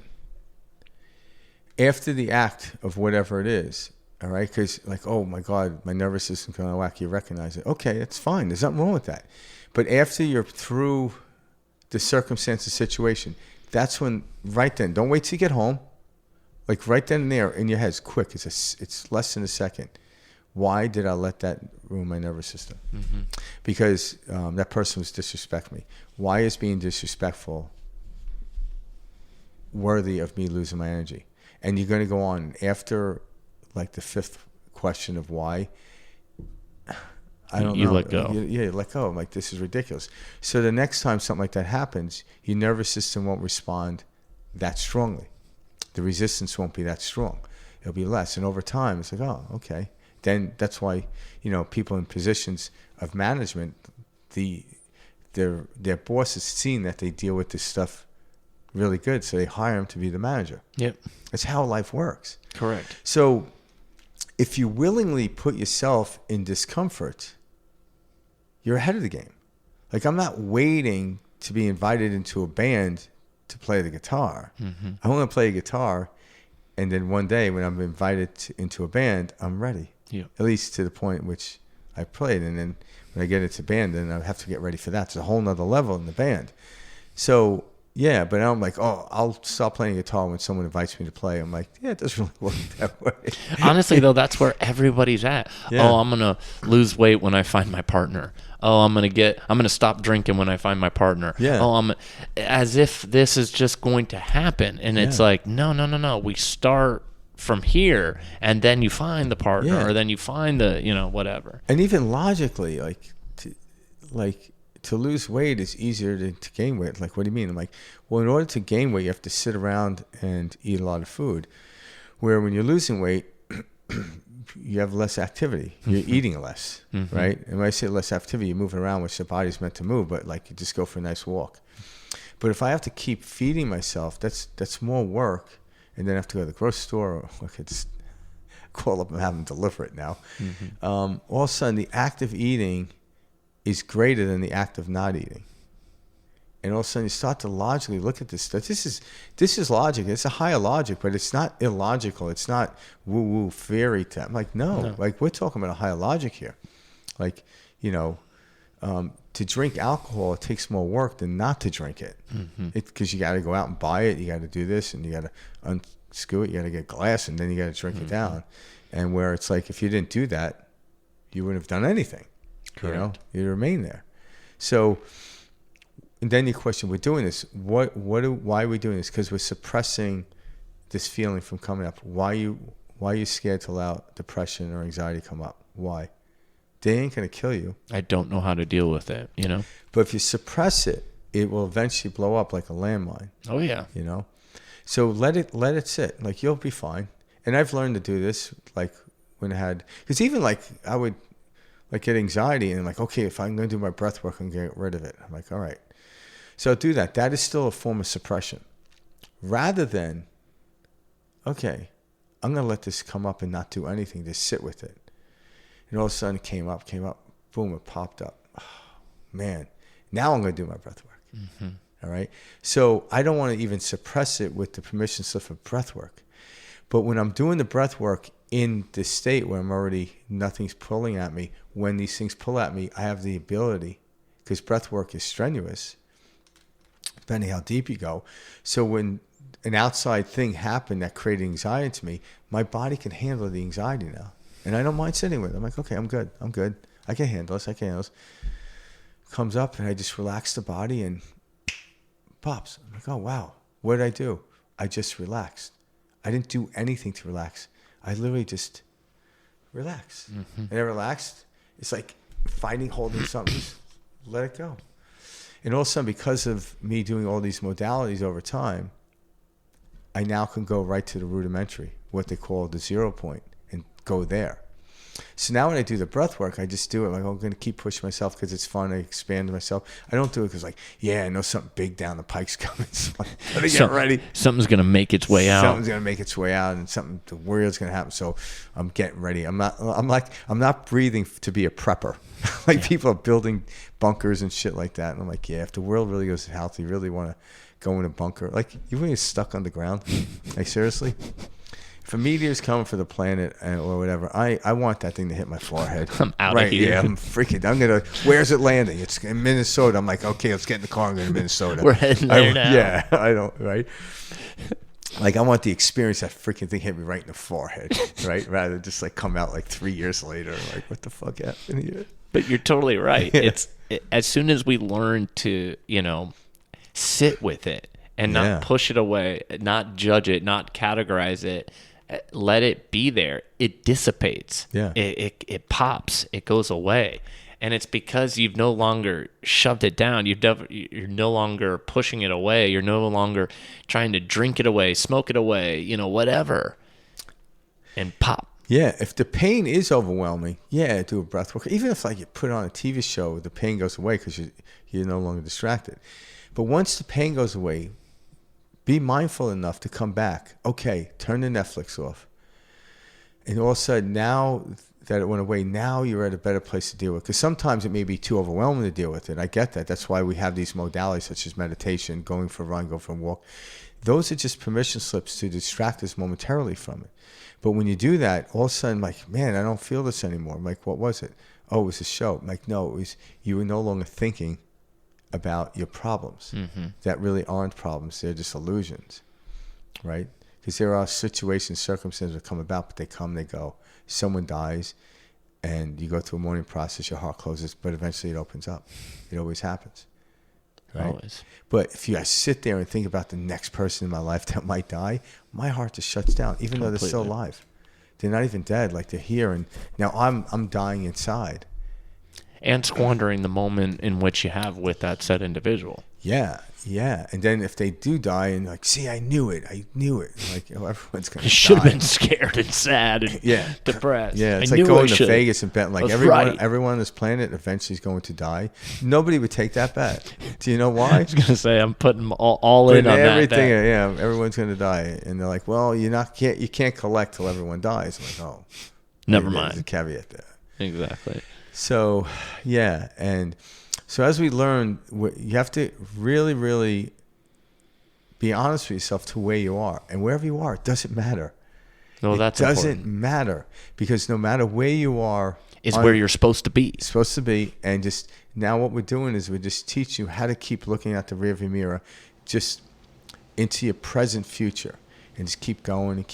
A: after the act of whatever it is, All right, because like, oh my God, my nervous system's going whack. You recognize it. Okay, it's fine. There's nothing wrong with that. But after you're through the circumstance, the situation, that's when, right then, don't wait till you get home. Like right then and there in your head, it's quick. It's less than a second. Why did I let that ruin my nervous system? Mm-hmm. Because that person was disrespecting me. Why is being disrespectful worthy of me losing my energy? And you're going to go on after like the fifth question of why. I don't know.
B: You let go.
A: You let go. I'm like, this is ridiculous. So the next time something like that happens, your nervous system won't respond that strongly. The resistance won't be that strong. It'll be less. And over time, it's like, oh, okay. Then that's why, people in positions of management, their bosses seen that they deal with this stuff really good, so they hire them to be the manager.
B: Yep.
A: That's how life works.
B: Correct.
A: So if you willingly put yourself in discomfort, you're ahead of the game. Like, I'm not waiting to be invited into a band to play the guitar. Mm-hmm. I want to play a guitar, and then one day when I'm invited into a band, I'm ready. Yeah. At least to the point which I played. And then when I get into band, then I have to get ready for that. It's a whole nother level in the band. So, yeah, but I'm like, oh, I'll stop playing guitar when someone invites me to play. I'm like, yeah, it doesn't really work that way.
B: Honestly, though, that's where everybody's at. Yeah. Oh, I'm going to lose weight when I find my partner. Oh, I'm going to stop drinking when I find my partner. Yeah. Oh, as if this is just going to happen. And it's like, no. We start from here, and then you find the partner, or then you find the, whatever.
A: And even logically, to lose weight is easier than to gain weight. Like, what do you mean? I'm like, well, in order to gain weight, you have to sit around and eat a lot of food. Where when you're losing weight, you have less activity. You're eating less, right? And when I say less activity, you're moving around, which the body's meant to move, but like you just go for a nice walk. But if I have to keep feeding myself, that's more work. And then I have to go to the grocery store, or I could just call up and have them deliver it now. Mm-hmm. All of a sudden, the act of eating is greater than the act of not eating. And all of a sudden, you start to logically look at this stuff. This is logic. It's a higher logic, but it's not illogical. It's not woo-woo fairy tale. I'm like, no. Like, we're talking about a higher logic here. Like, to drink alcohol, it takes more work than not to drink it. Because you got to go out and buy it. You got to do this, and you got to unscrew it. You got to get glass, and then you got to drink it down. And where it's like, if you didn't do that, you wouldn't have done anything. Correct. You'd remain there. So, and then you question, we're doing this. Why are we doing this? Because we're suppressing this feeling from coming up. Why are you scared to allow depression or anxiety to come up? Why? They ain't going to kill you.
B: I don't know how to deal with it,
A: But if you suppress it, it will eventually blow up like a landmine.
B: Oh, yeah.
A: So let it sit. Like, you'll be fine. And I've learned to do this, like, when I had... Because even, like, I would, like, get anxiety, and I'm like, okay, if I'm going to do my breath work, I'm going to get rid of it. I'm like, all right. So do that. That is still a form of suppression. Rather than, okay, I'm going to let this come up and not do anything. Just sit with it. And all of a sudden it came up, boom, it popped up. Oh, man, now I'm going to do my breath work. Mm-hmm. All right? So I don't want to even suppress it with the permission slip of breath work. But when I'm doing the breath work in this state where nothing's pulling at me, when these things pull at me, I have the ability, because breath work is strenuous, depending how deep you go. So when an outside thing happened that created anxiety to me, my body can handle the anxiety now. And I don't mind sitting with it. I'm like, okay, I'm good. I can handle this. Comes up, and I just relax the body, and pops. I'm like, oh, wow. What did I do? I just relaxed. I didn't do anything to relax. I literally just relaxed. Mm-hmm. And I relaxed. It's like holding something. Just let it go. And all of a sudden, because of me doing all these modalities over time, I now can go right to the rudimentary, what they call the 0 point, and go there. So now when I do the breath work, I just do it. Like, I'm going to keep pushing myself because it's fun. I expand myself. I don't do it because, like, I know something big down the pike's coming. So I gotta get ready.
B: Something's going to make its way out.
A: Something's going to make its way out, and the weird's going to happen. So I'm getting ready. I'm not breathing to be a prepper. People are building bunkers and shit like that. And I'm like, if the world really goes healthy, you really want to go in a bunker. Like, you want to get stuck on the ground? Like, seriously? if a meteor's coming for the planet or whatever, I want that thing to hit my forehead.
B: I'm out of here.
A: Yeah, I'm gonna. Where's it landing? It's in Minnesota. I'm like, okay, let's get in the car and go to Minnesota.
B: We're heading there now.
A: Yeah, I don't. Right. Like I want the experience that freaking thing hit me right in the forehead, right? Rather than just like come out like 3 years later, like what the fuck happened here?
B: But you're totally right.
A: Yeah.
B: As soon as we learn to, sit with it and not push it away, not judge it, not categorize it, let it be there, it dissipates.
A: Yeah.
B: It pops, it goes away. And it's because you've no longer shoved it down. You're no longer pushing it away. You're no longer trying to drink it away, smoke it away, whatever. And pop.
A: Yeah, if the pain is overwhelming, do a breath work. Even if like you put on a TV show, the pain goes away because you're no longer distracted. But once the pain goes away, be mindful enough to come back. Okay, turn the Netflix off. And all of a sudden, now that it went away, now you're at a better place to deal with. Because sometimes it may be too overwhelming to deal with it. I get that. That's why we have these modalities such as meditation, going for a run, go for a walk. Those are just permission slips to distract us momentarily from it. But when you do that, all of a sudden, like, man, I don't feel this anymore. I'm like, what was it? Oh, it was a show. I'm like, no, it was you were no longer thinking about your problems that really aren't problems. They're just illusions, right? Because there are situations, circumstances that come about, but they come, they go. Someone dies, and you go through a mourning process, your heart closes, but eventually it opens up. It always happens, right?
B: Always.
A: But if you sit there and think about the next person in my life that might die, my heart just shuts down, even though they're still alive. They're not even dead, like they're here, and now I'm dying inside.
B: And squandering the moment in which you have with that said individual.
A: Yeah. And then if they do die and like, see, I knew it. Like, everyone's going to die.
B: You should have been scared and sad and depressed.
A: Yeah, it's like going to Vegas and betting like everyone on this planet eventually is going to die. Nobody would take that bet. Do you know why?
B: I was going to say, I'm putting all in on
A: everything,
B: that bet.
A: Yeah, everyone's going to die. And they're like, well, you can't collect till everyone dies. I'm like, oh.
B: Never mind.
A: There's a caveat there.
B: Exactly.
A: So, yeah, and so as we learn, you have to really, really be honest with yourself to where you are. And wherever you are, it doesn't matter.
B: No, that's
A: important. It doesn't
B: important.
A: matter because no matter where you are.
B: Is where you're supposed to be.
A: Supposed to be. And just now what we're doing is we just teach you how to keep looking at the rearview mirror just into your present future. And just keep going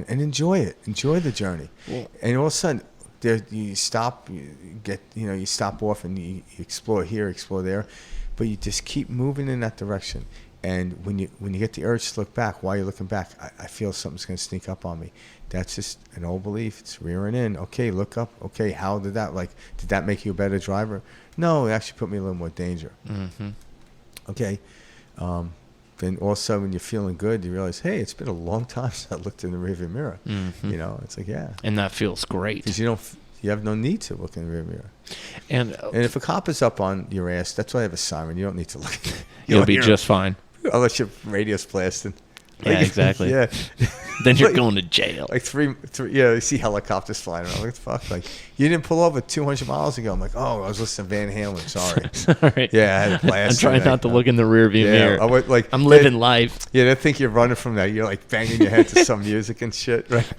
A: and enjoy it. Enjoy the journey. Yeah. And all of a sudden, you stop, you stop off and you explore here, explore there, but you just keep moving in that direction. And when you get the urge to look back, while you're looking back, I feel something's going to sneak up on me. That's just an old belief. It's rearing in. Okay, look up. Okay, how did that make you a better driver? No, it actually put me in a little more danger. Mm-hmm. Okay. Then all of a sudden when you're feeling good, you realize, hey, it's been a long time since I looked in the rearview mirror. Mm-hmm. It's like, yeah.
B: And that feels great.
A: Because you have no need to look in the rearview mirror.
B: And
A: if a cop is up on your ass, that's why I have a siren. You don't need to look.
B: You'll be just fine.
A: Unless your radio's blasting.
B: Yeah, exactly.
A: Yeah.
B: Then you're going to jail.
A: Like three. You see helicopters flying around. What the fuck? Like, you didn't pull over 200 miles ago. I'm like, oh, I was listening to Van Halen. Sorry.
B: Sorry.
A: Yeah, I had a blast.
B: I'm trying not to look in the rearview mirror. I'm living life.
A: Yeah, they think you're running from that. You're like banging your head to some music and shit, right?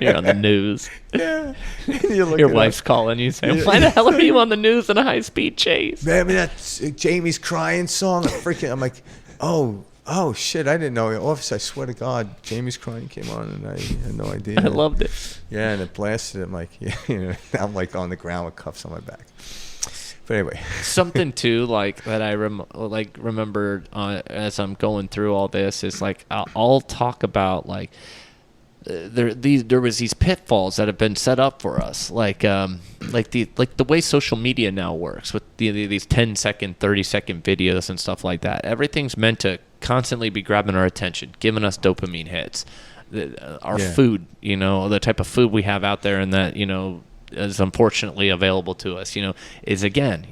B: You're on the news.
A: Yeah.
B: Your wife's calling you saying, why the hell are you on the news in a high-speed chase?
A: Man, that's Jamie's crying song. I'm like, oh shit! I didn't know. Officer, I swear to God, Jamie's crying came on, and I had no idea.
B: I loved it.
A: Yeah, and it blasted. I'm like, I'm like on the ground with cuffs on my back. But anyway,
B: something too like that I remembered as I'm going through all this is like I'll talk about like there was these pitfalls that have been set up for us, like the way social media now works with these 10-second, 30-second videos and stuff like that. Everything's meant to constantly be grabbing our attention, giving us dopamine hits. Our food, the type of food we have out there, and that is unfortunately available to us, is again,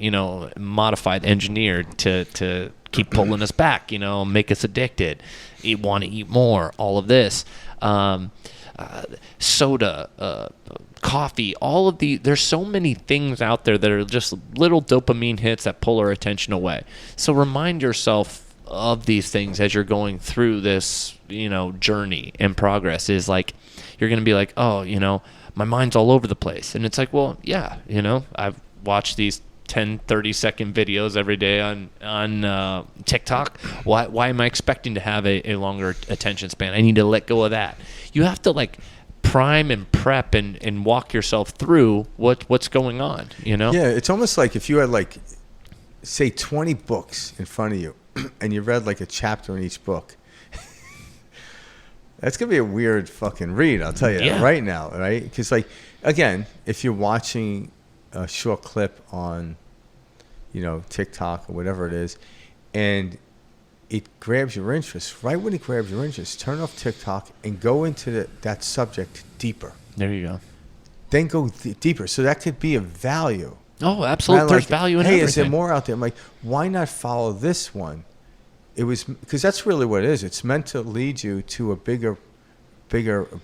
B: modified, engineered to keep pulling us back, make us addicted, want to eat more, all of this. Soda, coffee, all of there's so many things out there that are just little dopamine hits that pull our attention away. So remind yourself of these things as you're going through this, journey and progress. Is like you're going to be like, oh, my mind's all over the place. And it's like, well, yeah, I've watched these 10, 30-second videos every day on TikTok. Why am I expecting to have a longer attention span? I need to let go of that. You have to prime and prep and walk yourself through what's going on,
A: Yeah, it's almost like if you had say 20 books in front of you and you read a chapter in each book. That's going to be a weird fucking read, I'll tell you that right now, right? Because again, if you're watching a short clip on, TikTok or whatever it is, and it grabs your interest, right when it grabs your interest, turn off TikTok and go into that subject deeper.
B: There you go.
A: Then go deeper. So that could be of value.
B: Oh, absolutely. There's value in everything.
A: Hey, is there more out there? I'm like, why not follow this one? It was because that's really what it is. It's meant to lead you to a bigger,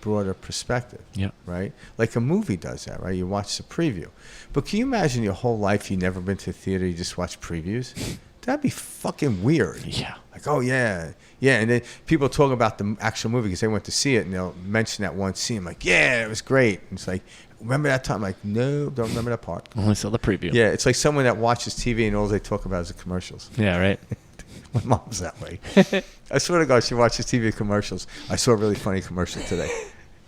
A: broader perspective.
B: Yeah.
A: Right? Like a movie does that, right? You watch the preview. But can you imagine your whole life you've never been to a theater, you just watch previews? That'd be fucking weird.
B: Yeah.
A: Oh, yeah. Yeah, and then people talk about the actual movie because they went to see it, and they'll mention that one scene. I'm like, yeah, it was great. And it's like, remember that time? I'm like, no, don't remember that part.
B: Only saw the preview.
A: Yeah, it's like someone that watches TV and all they talk about is the commercials.
B: Yeah, right.
A: My mom's that way. I swear to God, she watches TV commercials. I saw a really funny commercial today.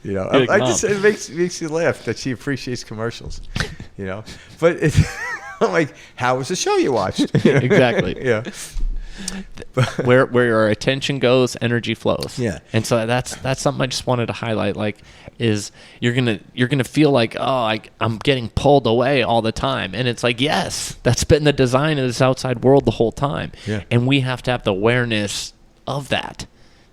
A: It makes you laugh that she appreciates commercials. But I'm like, how was the show you watched?
B: Exactly.
A: Yeah.
B: Where your attention goes, energy flows.
A: Yeah.
B: And so that's something I just wanted to highlight. Is you're gonna feel like, oh, I'm getting pulled away all the time, and it's like, yes, that's been the design of this outside world the whole time.
A: Yeah.
B: And we have to have the awareness of that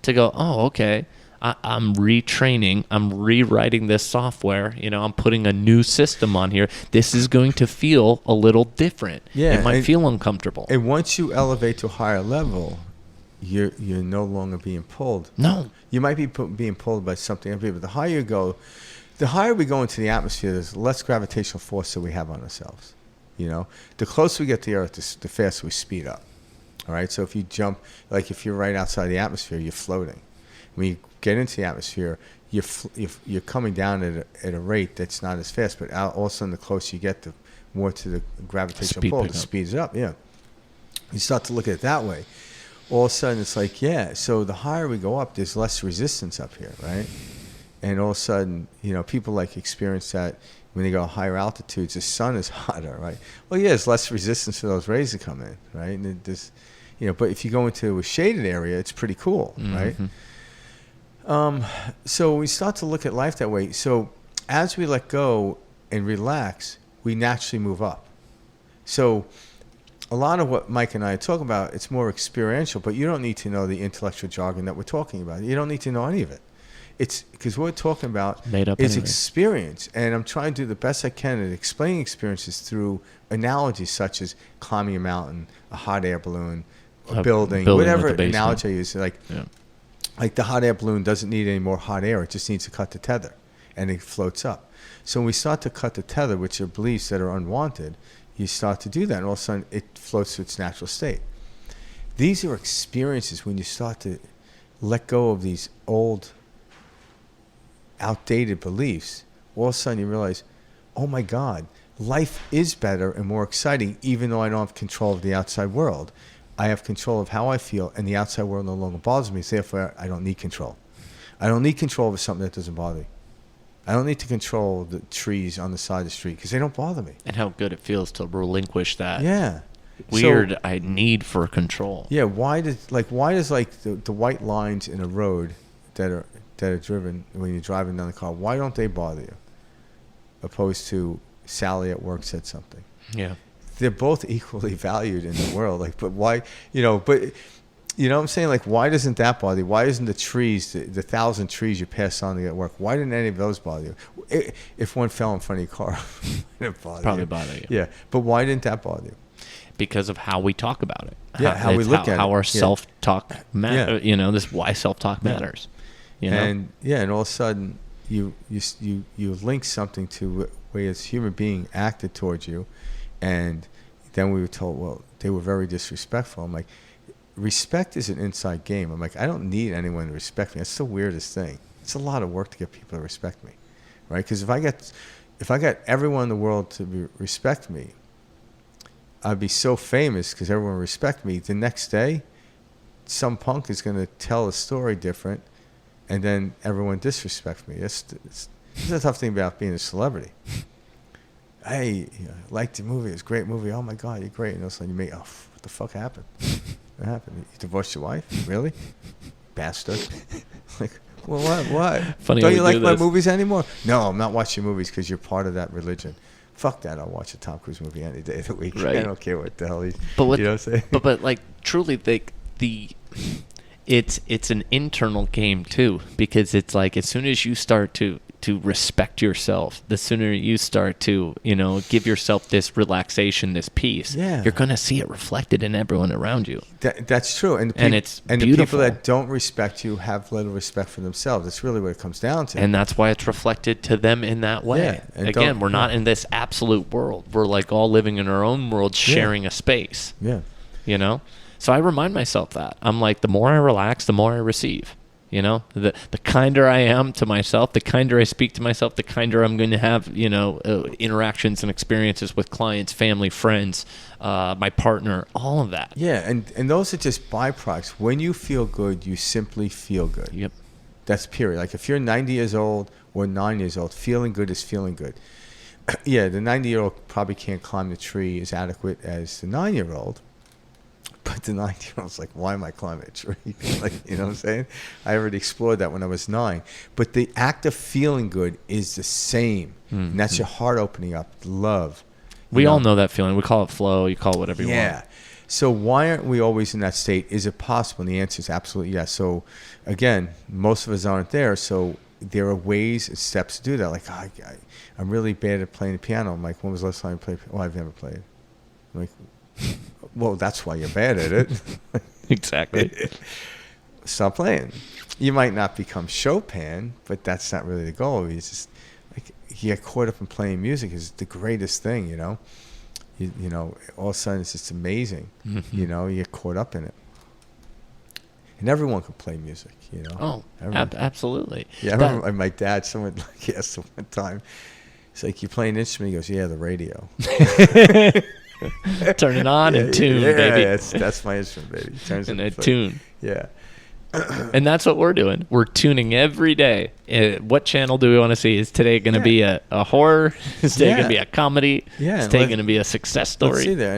B: to go, oh, okay. I'm retraining. I'm rewriting this software. I'm putting a new system on here. This is going to feel a little different.
A: Yeah,
B: it might feel uncomfortable.
A: And once you elevate to a higher level, you're no longer being pulled.
B: No.
A: You might be being pulled by something up here, but the higher you go, the higher we go into the atmosphere, there's less gravitational force that we have on ourselves. The closer we get to the Earth, the faster we speed up. All right? So if you jump, if you're right outside the atmosphere, you're floating. When you get into the atmosphere, you're coming down at a rate that's not as fast, but all of a sudden, the closer you get, the more to the gravitational pull, it speeds up. Yeah, you start to look at it that way. All of a sudden, it's like, yeah. So the higher we go up, there's less resistance up here, right? And all of a sudden, people experience that when they go higher altitudes. The sun is hotter, right? Well, yeah, there's less resistance for those rays to come in, right? And but if you go into a shaded area, it's pretty cool, right? So we start to look at life that way. So as we let go and relax, we naturally move up. So a lot of what Mike and I talk about, it's more experiential, but you don't need to know the intellectual jargon that we're talking about. You don't need to know any of it. It's because what we're talking about is experience. And I'm trying to do the best I can at explaining experiences through analogies such as climbing a mountain, a hot air balloon, a building whatever analogy I use. Like the hot air balloon doesn't need any more hot air. It just needs to cut the tether, and it floats up. So when we start to cut the tether, which are beliefs that are unwanted, you start to do that, and all of a sudden it floats to its natural state. These are experiences when you start to let go of these old, outdated beliefs. All of a sudden you realize, oh my God, life is better and more exciting, even though I don't have control of the outside world. I have control of how I feel, and the outside world no longer bothers me. Therefore, I don't need control. I don't need control over something that doesn't bother me. I don't need to control the trees on the side of the street because they don't bother me.
B: And how good it feels to relinquish that
A: weird
B: need for control.
A: Yeah, why does the white lines in a road that are driven when you're driving down the car, why don't they bother you? Opposed to Sally at work said something.
B: Yeah.
A: They're both equally valued in the world. But why, what I'm saying? Why doesn't that bother you? Why isn't the trees, the 1,000 trees you pass on to get work, why didn't any of those bother you? If one fell in front of your car, it
B: probably bother you.
A: Yeah. But why didn't that bother you?
B: Because of how we talk about it.
A: Yeah, how we look at it.
B: How our self-talk matters. This is why self-talk matters.
A: And all of a sudden, you link something to way as human being acted towards you. And then we were told, well, they were very disrespectful. I'm like, respect is an inside game. I'm like, I don't need anyone to respect me. That's the weirdest thing. It's a lot of work to get people to respect me, right? Because if I got everyone in the world to respect me, I'd be so famous because everyone respect me. The next day, some punk is going to tell a story different, and then everyone disrespects me. It's a tough thing about being a celebrity. Hey, I liked the movie. It was a great movie. Oh my God, you're great. And all of a sudden you what the fuck happened? What happened? You divorced your wife? Really? Bastard. Like, well, what?
B: Funny
A: Don't you like my movies anymore? No, I'm not watching movies because you're part of that religion. Fuck that. I'll watch a Tom Cruise movie any day of the week.
B: Right.
A: I don't care what the hell he's,
B: but what,
A: you know what I'm saying?
B: But like, truly, it's an internal game too, because it's like as soon as you start to respect yourself, the sooner you start to give yourself this relaxation, this peace, you're gonna see it reflected in everyone around you.
A: That's true, and
B: it's
A: the
B: beautiful.
A: people that don't respect you have little respect for themselves. That's really what it comes down to,
B: and that's why it's reflected to them in that way. Yeah, again, we're not in this absolute world. We're like all living in our own world, sharing a space.
A: Yeah,
B: So I remind myself that I'm like, the more I relax, the more I receive. The kinder I am to myself, the kinder I speak to myself, the kinder I'm going to have, interactions and experiences with clients, family, friends, my partner, all of that.
A: Yeah, and those are just byproducts. When you feel good, you simply feel good.
B: Yep.
A: That's period. Like if you're 90 years old or 9 years old, feeling good is feeling good. Yeah, the 90-year-old probably can't climb the tree as adequate as the 9-year-old. But the 9-year-old's like, why am I climbing a tree? Like, you know what I'm saying? I already explored that when I was 9. But the act of feeling good is the same. Mm-hmm. And that's your heart opening up, love.
B: We all know that feeling. We call it flow. You call it whatever you want.
A: Yeah. So why aren't we always in that state? Is it possible? And the answer is absolutely yes. So, again, most of us aren't there. So there are ways and steps to do that. Like, I'm really bad at playing the piano. I'm like, when was the last time you played? Oh, I've never played. I'm like, well, that's why you're bad at it.
B: Exactly.
A: Stop playing. You might not become Chopin, but that's not really the goal. It's just like you get caught up in playing music is the greatest thing, You know, all of a sudden it's just amazing. Mm-hmm. You get caught up in it. And everyone can play music,
B: Oh, absolutely.
A: Yeah, I remember my dad, someone asked him one time, it's like, you play an instrument? He goes, yeah, the radio.
B: Turn it on and tune, baby.
A: Yeah, that's my instrument, baby. Turns
B: and a tune.
A: Yeah.
B: And that's what we're doing. We're tuning every day. What channel do we want to see? Is today going to be a horror? Is today going to be a comedy?
A: Yeah.
B: Is today going to be a success story?
A: Let's see there.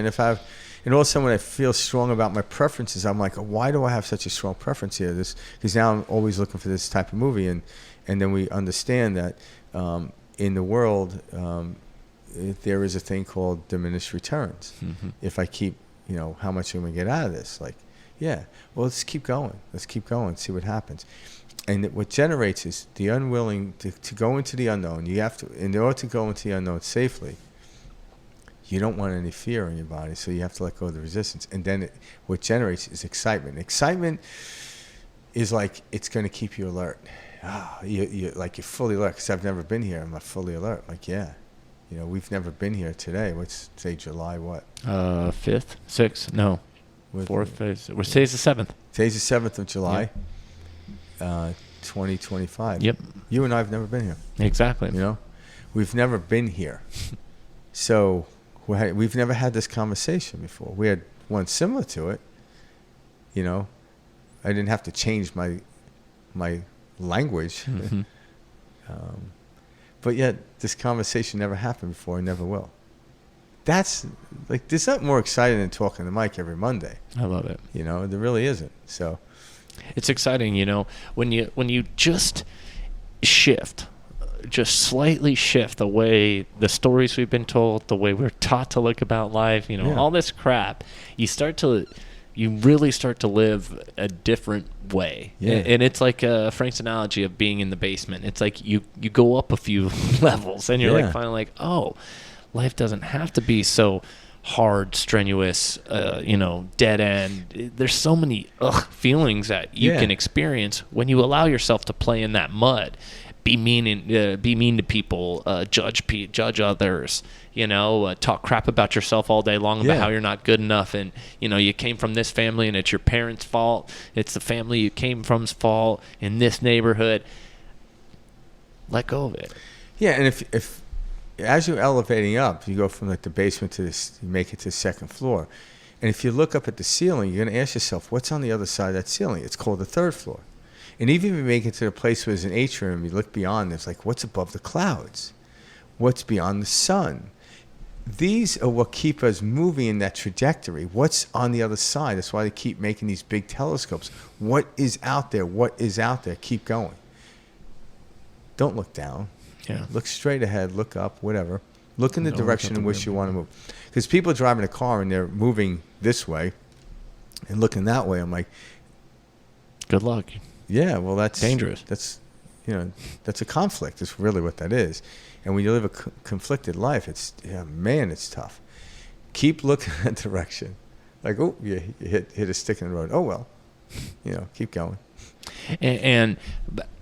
A: And also when I feel strong about my preferences, I'm like, why do I have such a strong preference here? Because now I'm always looking for this type of movie, and then we understand that in the world. There is a thing called diminished returns. Mm-hmm. If I keep, how much am I going to get out of this? Like, well, let's keep going. See what happens. And what generates is the unwilling to go into the unknown. You have to, in order to go into the unknown safely, you don't want any fear in your body, so you have to let go of the resistance. And then what generates is excitement. Excitement is like, it's going to keep you alert. You're fully alert, because I've never been here. I'm not fully alert. Like, yeah. We've never been here today. Let's say July what?
B: 5th, 6th, no. 4th, 5th. Today's the 7th.
A: Today's the 7th of July, 2025.
B: Yep.
A: You and I have never been here.
B: Exactly.
A: We've never been here. So we've never had this conversation before. We had one similar to it. I didn't have to change my language. Mm-hmm. But yet, this conversation never happened before and never will. That's like, there's nothing more exciting than talking to Mike every Monday.
B: I love it.
A: There really isn't. So,
B: it's exciting, when you just slightly shift the way the stories we've been told, the way we're taught to look about life, all this crap. You really start to live a different way. Yeah. And it's like Frank's analogy of being in the basement. It's like you go up a few levels and you're finally like, oh, life doesn't have to be so hard, strenuous, dead end. There's so many feelings that you can experience when you allow yourself to play in that mud. Be mean to people, judge others, talk crap about yourself all day long about how you're not good enough, and you came from this family and it's your parents' fault, it's the family you came from's fault in this neighborhood. let go of it.
A: Yeah, and if as you're elevating up, you go from like the basement to this, you make it to the second floor. And if you look up at the ceiling, you're going to ask yourself, what's on the other side of that ceiling? It's called the third floor. And even if you make it to the place where there's an atrium, you look beyond, there's like, what's above the clouds? What's beyond the sun? These are what keep us moving in that trajectory. What's on the other side? That's why they keep making these big telescopes. What is out there? What is out there? Keep going. Don't look down.
B: Yeah.
A: Look straight ahead. Look up. Whatever. Look in the direction in which you want to move. Because people are driving a car and they're moving this way and looking that way. I'm like,
B: good luck.
A: Yeah, well, that's
B: dangerous.
A: That's, that's a conflict. That's really what that is. And when you live a conflicted life, it's tough. Keep looking that direction. Like, oh, you hit a stick in the road. Oh well, keep going.
B: And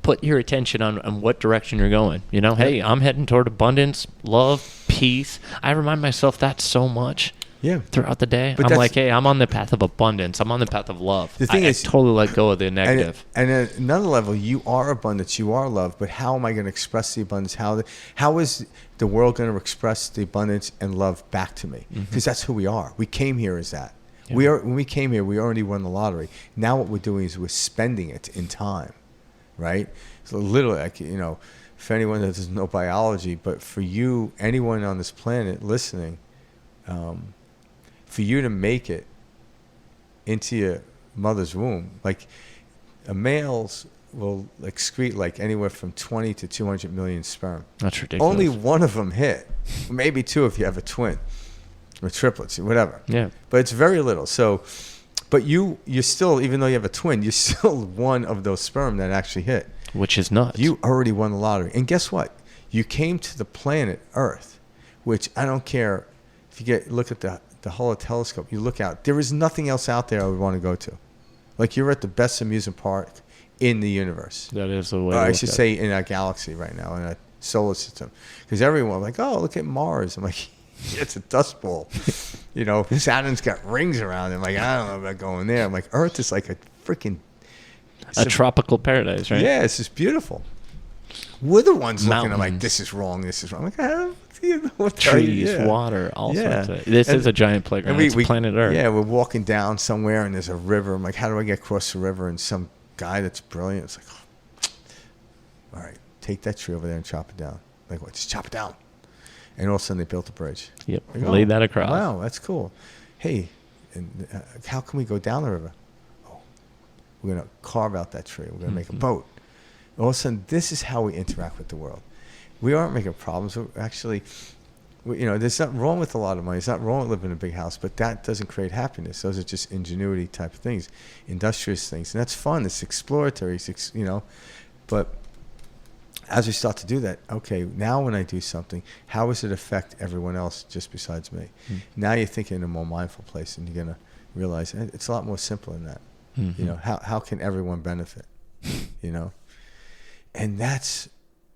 B: put your attention on what direction you're going. Hey, I'm heading toward abundance, love, peace. I remind myself that so much.
A: Yeah.
B: Throughout the day. But I'm like, hey, I'm on the path of abundance. I'm on the path of love.
A: The thing is,
B: I totally let go of the negative.
A: And at another level, you are abundance, you are love, but how am I going to express the abundance? How is the world going to express the abundance and love back to me? Because that's who we are. We came here as that. Yeah. When we came here, we already won the lottery. Now what we're doing is we're spending it in time, right? So literally, like, for anyone that doesn't know biology, but for you, anyone on this planet listening, for you to make it into your mother's womb, like males will excrete like anywhere from 20 to 200 million sperm.
B: That's ridiculous.
A: Only one of them hit, maybe two if you have a twin or triplets or whatever.
B: Yeah.
A: But it's very little. So, but you're still, even though you have a twin, you're still one of those sperm that actually hit.
B: Which is nuts.
A: You already won the lottery. And guess what? You came to the planet Earth, which I don't care if you look at the Hubble telescope, you look out, there is nothing else out there I would want to go to. Like, you're at the best amusement park in the universe.
B: That is the way.
A: Or I should say in our galaxy right now, in our solar system. Because everyone like, oh, look at Mars. I'm like, it's a dust ball. Saturn's got rings around it. I'm like, I don't know about going there. I'm like, Earth is like a freaking...
B: a tropical paradise, right?
A: Yeah, it's just beautiful. We're the ones
B: Mountains.
A: looking at like, this is wrong, this is wrong. I'm like,
B: trees, water, all sorts of it. This is a giant playground. It's planet Earth.
A: Yeah, we're walking down somewhere and there's a river. I'm like, how do I get across the river? And some guy that's brilliant, it's like, all right, take that tree over there and chop it down. Like, what? Just chop it down. And all of a sudden they built a bridge.
B: Yep, laid that across.
A: Wow, that's cool. Hey, and how can we go down the river? Oh, we're going to carve out that tree. We're going to make a boat. All of a sudden, this is how we interact with the world. We aren't making problems. We're actually, there's nothing wrong with a lot of money. It's not wrong with living in a big house, but that doesn't create happiness. Those are just ingenuity type of things, industrious things. And that's fun. It's exploratory, But as we start to do that, okay, now when I do something, how does it affect everyone else just besides me? Now you're thinking in a more mindful place, and you're going to realize it's a lot more simple than that. How can everyone benefit? And that's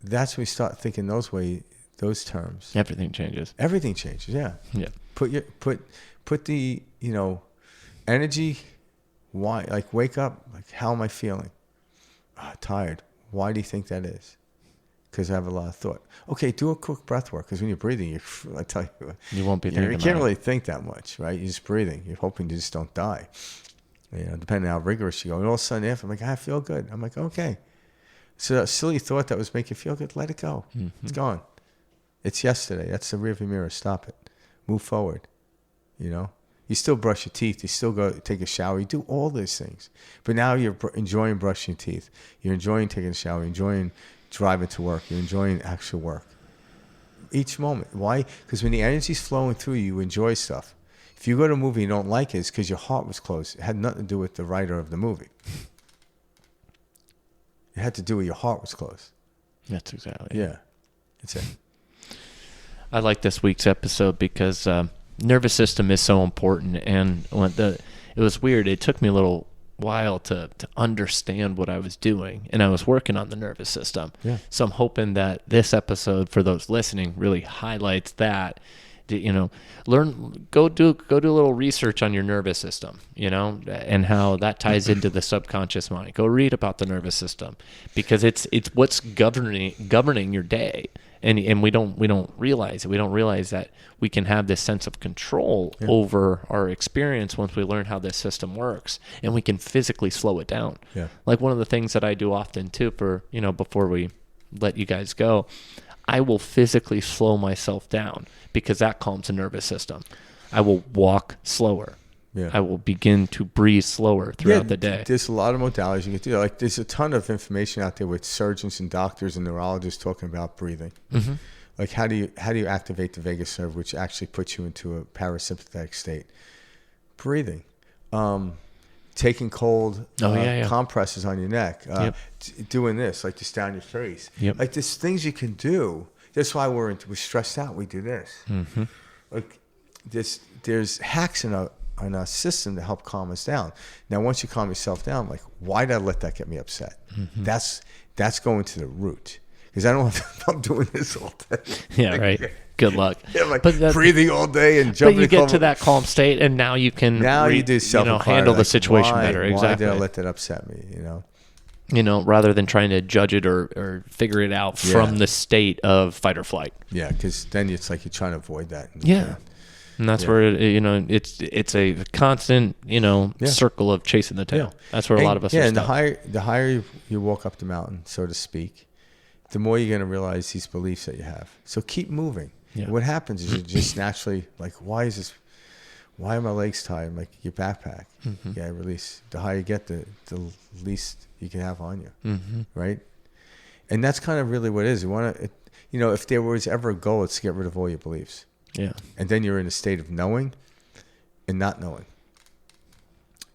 A: when we start thinking those terms.
B: Everything changes.
A: Everything changes. Yeah.
B: Yeah.
A: Put the energy. Why? Like, wake up. Like, how am I feeling? Tired. Why do you think that is? Because I have a lot of thought. Okay, do a quick breath work. Because when you're breathing, I tell you,
B: you won't be thinking.
A: You can't really think that much, right? You're just breathing. You're hoping you just don't die. Depending on how rigorous you go. And all of a sudden, after, I'm like, I feel good. I'm like, okay. So that silly thought that was making you feel good, let it go. It's gone. It's yesterday. That's the rearview mirror. Stop it. Move forward. You still brush your teeth. You still go take a shower. You do all these things. But now you're enjoying brushing your teeth. You're enjoying taking a shower. You're enjoying driving to work. You're enjoying actual work. Each moment. Why? Because when the energy's flowing through you, you enjoy stuff. If you go to a movie and you don't like it, it's because your heart was closed. It had nothing to do with the writer of the movie. It had to do with your heart was closed.
B: That's exactly it.
A: Yeah. That's it.
B: I like this week's episode because nervous system is so important. And it was weird. It took me a little while to understand what I was doing. And I was working on the nervous system.
A: Yeah.
B: So I'm hoping that this episode, for those listening, really highlights that go do a little research on your nervous system, and how that ties into the subconscious mind. Go read about the nervous system, because it's what's governing your day. And we don't realize it. We don't realize that we can have this sense of control over our experience once we learn how this system works, and we can physically slow it down.
A: Yeah.
B: Like one of the things that I do often too, for before we let you guys go, I will physically slow myself down, because that calms the nervous system. I will walk slower.
A: Yeah.
B: I will begin to breathe slower throughout the day.
A: There's a lot of modalities you can do. Like, there's a ton of information out there with surgeons and doctors and neurologists talking about breathing. Mm-hmm. Like, how do you activate the vagus nerve, which actually puts you into a parasympathetic state? Breathing. Taking cold compresses on your neck. Doing this, like just down your face.
B: Yep.
A: Like, there's things you can do. That's why we're stressed out. We do this. Mm-hmm. Like, there's hacks in a system to help calm us down. Now, once you calm yourself down, like, why did I let that get me upset? Mm-hmm. That's going to the root. Because I don't want to, I'm doing this all day.
B: Yeah, right. Good luck.
A: Yeah, like breathing all day and jumping.
B: But you get to that calm state, and now you can
A: you do
B: handle the situation better. Exactly.
A: Why did I let that upset me?
B: Rather than trying to judge it or figure it out from the state of fight or flight.
A: Yeah, because then it's like you're trying to avoid that.
B: And that's where it's a constant circle of chasing the tail. That's where a lot of us are
A: stuck.
B: And
A: the higher you walk up the mountain, so to speak, the more you're going to realize these beliefs that you have. So keep moving. Yeah. What happens is you just naturally, like, why are my legs tired? Like, your backpack. Mm-hmm. Yeah, release. The higher you get, the least you can have on you. Mm-hmm. Right? And that's kind of really what it is. You want to, if there was ever a goal, it's to get rid of all your beliefs.
B: Yeah.
A: And then you're in a state of knowing and not knowing.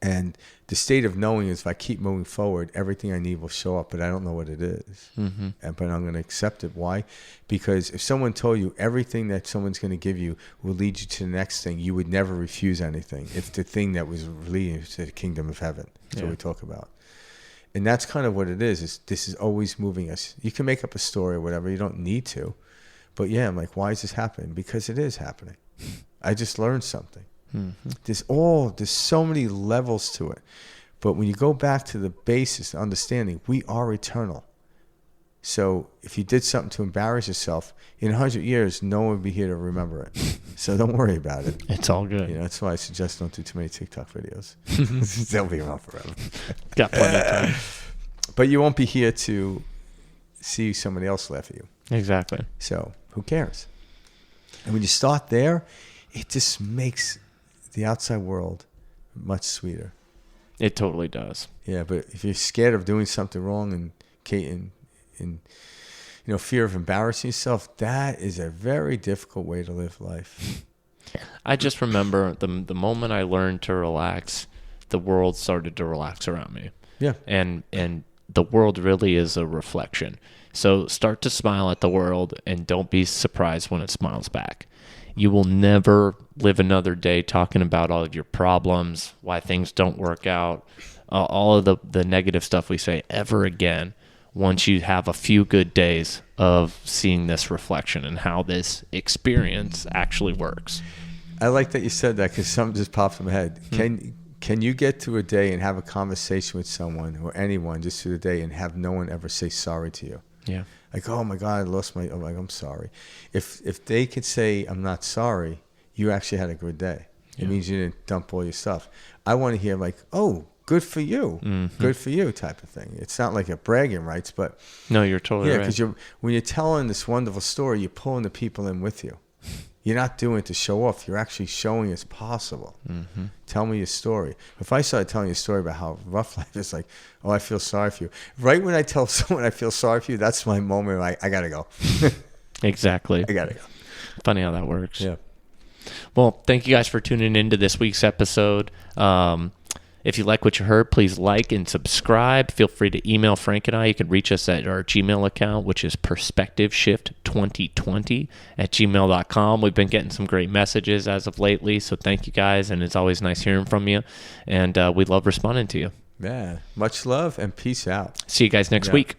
A: And the state of knowing is, if I keep moving forward, everything I need will show up, but I don't know what it is. Mm-hmm. But I'm going to accept it. Why? Because if someone told you everything that someone's going to give you will lead you to the next thing, you would never refuse anything. It's the thing that was leading you to the kingdom of heaven. That's what we talk about. And that's kind of what it is. This is always moving us. You can make up a story or whatever. You don't need to. But yeah, I'm like, why is this happening? Because it is happening. I just learned something. Mm-hmm. There's so many levels to it. But when you go back to the basis, the understanding, we are eternal. So if you did something to embarrass yourself, in 100 years, no one will be here to remember it. So don't worry about it.
B: It's all good.
A: That's why I suggest don't do too many TikTok videos. They'll be around forever.
B: Got plenty of time.
A: But you won't be here to see somebody else laugh at you.
B: Exactly.
A: So who cares? And when you start there, it just makes the outside world much sweeter.
B: It totally does.
A: Yeah, but if you're scared of doing something wrong and fear of embarrassing yourself, that is a very difficult way to live life.
B: I just remember the moment I learned to relax, the world started to relax around me.
A: Yeah.
B: And the world really is a reflection. So start to smile at the world, and don't be surprised when it smiles back. You will never live another day talking about all of your problems, why things don't work out, all of the negative stuff we say ever again, once you have a few good days of seeing this reflection and how this experience actually works.
A: I like that you said that, because something just popped in my head. Can you get through a day and have a conversation with someone or anyone just through the day and have no one ever say sorry to you?
B: Yeah.
A: Like, oh my God, I lost my, I'm sorry. If they could say, I'm not sorry, you actually had a good day. Yeah. It means you didn't dump all your stuff. I want to hear like, oh, good for you. Mm-hmm. Good for you type of thing. It's not like a bragging rights, but.
B: No, you're totally right.
A: Yeah, because when you're telling this wonderful story, you're pulling the people in with you. You're not doing it to show off. You're actually showing it's possible. Mm-hmm. Tell me your story. If I started telling you a story about how rough life is, like, oh, I feel sorry for you. Right when I tell someone I feel sorry for you, that's my moment. I got to go.
B: Exactly.
A: I got to go.
B: Funny how that works.
A: Yeah.
B: Well, thank you guys for tuning into this week's episode. If you like what you heard, please like and subscribe. Feel free to email Frank and I. You can reach us at our Gmail account, which is perspectiveshift2020@gmail.com. We've been getting some great messages as of lately, so thank you guys, and it's always nice hearing from you, and we love responding to you.
A: Yeah, much love and peace out.
B: See you guys next week.